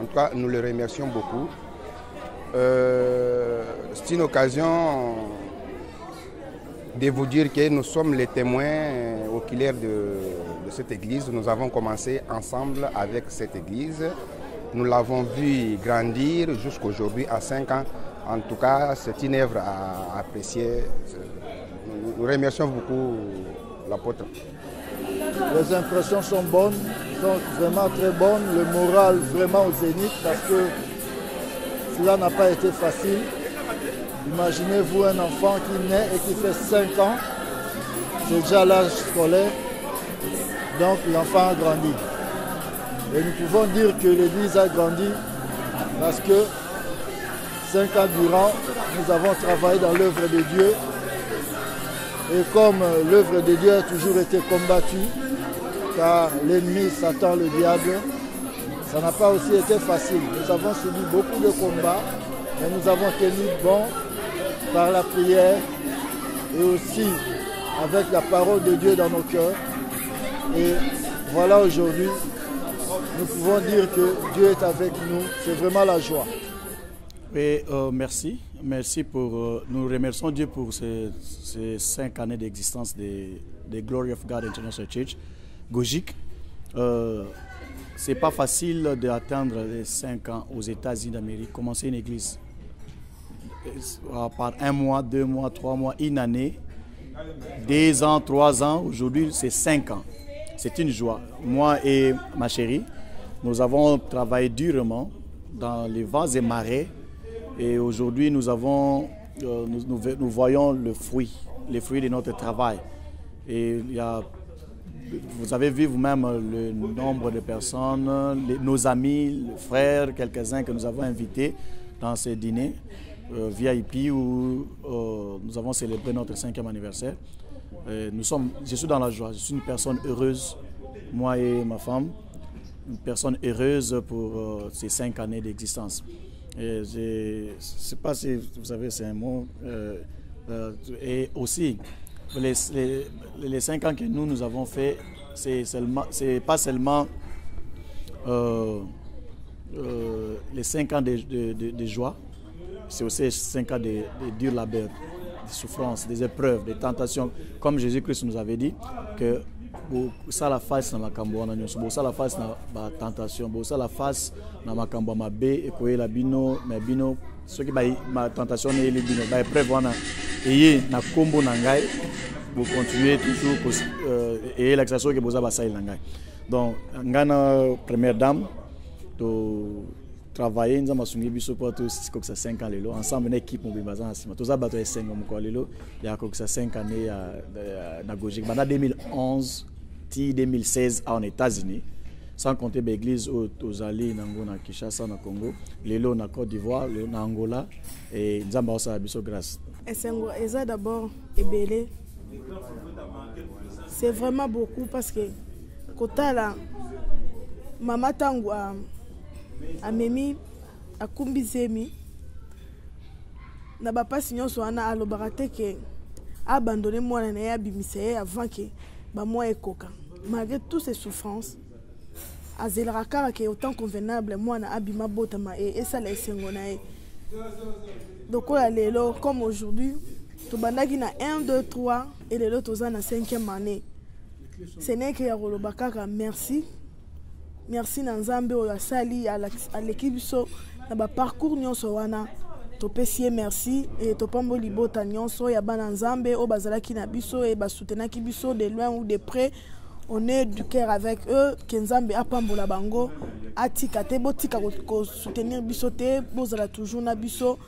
En tout cas, nous le remercions beaucoup. C'est une occasion de vous dire que nous sommes les témoins oculaires de cette église. Nous avons commencé ensemble avec cette église nous l'avons vu grandir jusqu'aujourd'hui à 5 ans. En tout cas, c'est une œuvre à apprécier. Nous remercions beaucoup l'apôtre. Les impressions sont bonnes, sont vraiment très bonnes. Le moral vraiment au zénith parce que cela n'a pas été facile. Imaginez-vous un enfant qui naît et qui fait 5 ans. C'est déjà l'âge scolaire. Donc l'enfant a grandi. Et nous pouvons dire que l'Église a grandi parce que 5 ans durant, nous avons travaillé dans l'œuvre de Dieu. Et comme l'œuvre de Dieu a toujours été combattue, car l'ennemi, Satan, le diable, ça n'a pas aussi été facile. Nous avons subi beaucoup de combats, mais nous avons tenu bon par la prière et aussi avec la parole de Dieu dans nos cœurs. Et voilà, aujourd'hui, nous pouvons dire que Dieu est avec nous. C'est vraiment la joie. Et merci. Merci pour... nous remercions Dieu pour ces 5 années d'existence de Glory of God International Church, GOGIC. C'est pas facile d'atteindre les 5 ans aux États-Unis d'Amérique, commencer une église par 1 mois, 2 mois, 3 mois, une année, 2 ans, 3 ans. Aujourd'hui, c'est 5 ans. C'est une joie. Moi et ma chérie, nous avons travaillé durement dans les vents et marées. Et aujourd'hui, nous voyons les fruits de notre travail. Et vous avez vu vous-même le nombre de personnes, nos amis, les frères, quelques-uns que nous avons invités dans ces dîners VIP où nous avons célébré notre 5e anniversaire. Je suis dans la joie, je suis une personne heureuse, moi et ma femme, une personne heureuse pour ces 5 années d'existence. Je ne sais pas si vous savez, c'est un mot. Et aussi, les 5 ans que nous avons fait, c'est pas seulement les 5 ans de joie, c'est aussi 5 ans de dur labeur, de souffrance, des épreuves, des tentations. Comme Jésus-Christ nous avait dit que ça la face na makambo wana nyonso bosa la face na ba tentation bosa la face na makambo mabe ekoyela bino na bino soki ba ma tentation na ele bino ba épreuve wana eye na kombo na ngai vous continuez toujours et l'accession que bosa ba sai na ngai. Donc ngana première dame to travailler nza masungi biso pour tous comme ça 5 ans lelo ensemble une équipe mo bibaza na sima toza bato ya 5 mo ko lelo ya comme ça 5 années na GOGIC bana 2011 2016 en États-Unis, sans compter l'église aux alliés na Kinshasa, na Congo, lelo na Côte d'Ivoire, na Angola et nzamba osa biso grâce. Esengo eza d'abord ebele. C'est vraiment beaucoup parce que kotala mama tangu a memi a kumbizemi na ba pasi nyonso wana alobaka te ke abandonner mwana na ya bimise avant que ba moi ekoka. Malgré toutes ces souffrances, azelera kaka ke autant convenable moi na abima botama et ça la esengo na e. Donc là lelo comme aujourd'hui, to bandaki na 1 2 3 et lelo toza na 5e année. Ce n'est que ya rolobaka merci. Merci na Nzambe oyo asali à l'équipe so na ba parcours nyonso wana. Topesi merci et topambo libota nyonso ya bana Nzambe o bazalaki na biso et basoutenaki biso de loin ou de près. On est du cœur avec eux. Kenzambe apambola bango atika te botika ko soutenir biso te bozala toujours na biso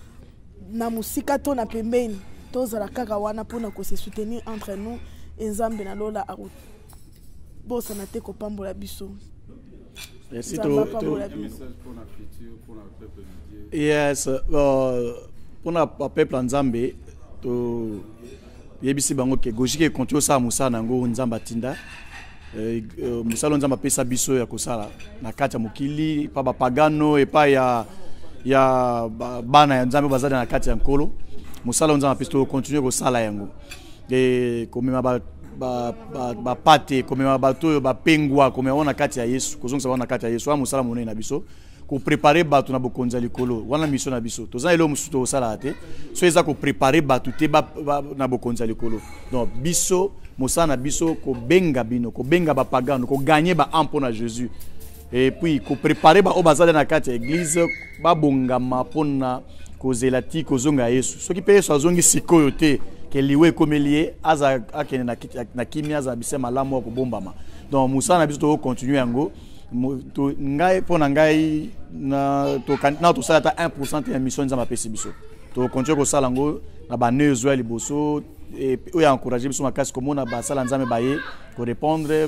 na musika to na pembeni tozala kaka wana pona ko se soutenir entre nous et Nzambe na lola a bosa na te ko pambola biso. Merci to yes pour na peuple Nzambe to yebisi bango ke GOGIC continue sa musa nango Nzamba tinda musalo Nzamba pesa biso ya kosala na kati ya mokili pa bapagano e pa ya bana ya Nzambe bazali na kati ya nkolo musalo Nzamba pesa continue kosala yango e komema ba pate komema bato ba pengwa komema na kati ya Yesu kozongisa na kati ya Yesu musala monene na biso ko préparer bato na bokonza likolo wana mission na biso toza elo musuto osala te so eza ko préparer bato te na bokonza likolo donc biso mosana biso ko benga bino ko benga ba pagano ko gagner ba ampo na Jésus et puis ko préparer ba obazala na kati église ba bongama pona kozela ti kozonga Yesu soki pe Yesu azongi sikoyo te ke liwe komelie aza akene na kimia aza bise malamu ko bombama donc musa na biso to continuer yango to ngai pona ngai na to sala ta 1% ya mission nzamba pesi biso to continuer ko sala ngo na ba nezo liboso et oya encourager biso makasi komona ba sala nzambe baye ko répondre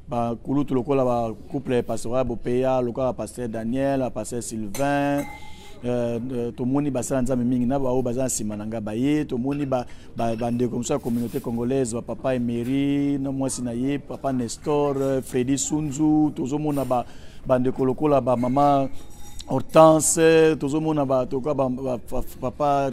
ba kulutu lokola ba couple pastoral bopeya lokola pasteur Daniel pasteur Sylvain tomoni basala nzambe mingi na bao bazana simananga baye tomoni ba ndeko mso communauté congolaise ba papa Emery na mwasi na ye papa Nestor Freddy Sunzu tozomona ba ndeko lokola ba mama Hortense tozomona ba toka ba papa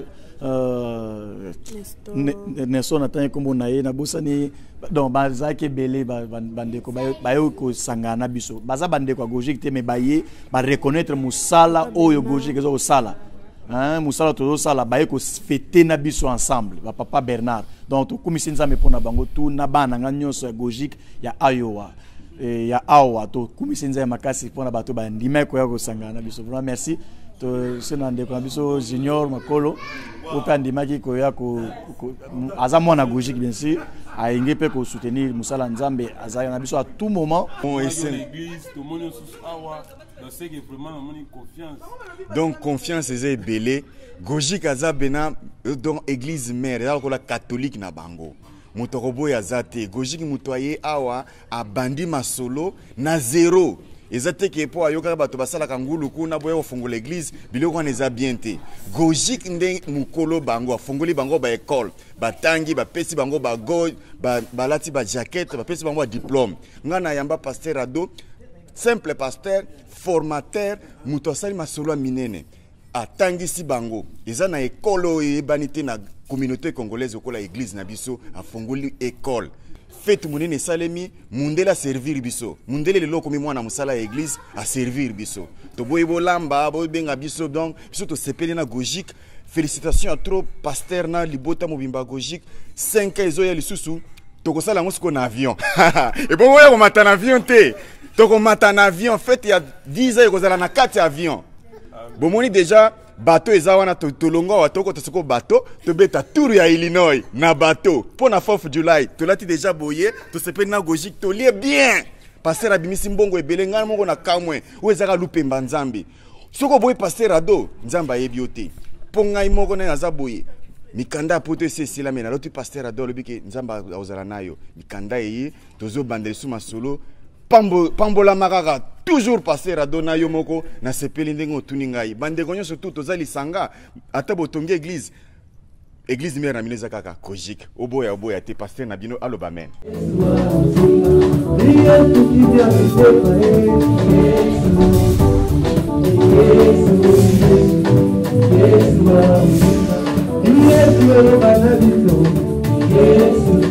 Nestor natanye kombo na ye na bosani donc bazaki belé bandeko bayo ko sangana biso baza bandeko gojik te me baye ba reconnaître musala oyo gojik ezo sala hein musala tozo sala baye ko fêter na biso ensemble ba papa Bernard donc to komisi nzambe pona bango tu na bana nganyonso ya gojik ya Iowa ya awa to komisi nzambe makasi pona bato ba ndima ko ya ko sangana biso vraiment merci to sena ndeko na biso junior makolo okandimaki ko ya ko aza mwana gojik bien sûr a ingé peut ko soutenir musala nzambe azaya na biso à tout moment l'église tout le monde sous awa dans ce que vraiment on confiance donc confiance est belé gojik aza bena donc église mère ya ko la catholique na bango mutorobo ya zate gojik mutoye awa abandi masolo na zéro ezate ke po ayoka bato basala kangulu kuna boye ofungola l'église biloko neza bien te gojik nde mukolo bango afungoli bango ba école batangi ba pesi bango ba go balati ba jaquette ba pesi bango ba diplôme ngana yamba pasteur ado simple pasteur formateur muto asali masolo minene atangisi bango eza na école ebanité na communauté congolaise okola église na biso afungoli école fête munene salemi mundela servir biso mundele lelo komi mwana musala ya église a servir biso to boyebo lamba bo benga biso donc biso to sepeli na gojik félicitations à trop pasteur na libota mobimba gojik 5 ans ezoya lisusu to ko sala ngosiko na avion et bon oya ko mata na avion te to ko mata na avion fête ya 10 ans ko sala na 4 avion bomoni déjà bateau ezawana tolongo watoko tosoko bateau tobeta tour ya Illinois na bateau pour na 4 July tolati déjà boye to sepeli na gojik to lie bien pasteur abimisi mbongo ebele ngana moko na kamwe o ezaka lupemba nzambe soko boye pasteur ado nzamba yebi ote pongai moko na aza boye mikanda poto esesila mena loti pasteur ado lobike nzamba ozala nayo mikanda yi tozo bandeli suma solo pambola makaka toujours passer adona yo moko na sepeli ndenge otuni ngai bande konyo surtout tozali sanga ata botongi église mère na mineza kaka kojik oboya te pasteur na bino aloba amen Yesu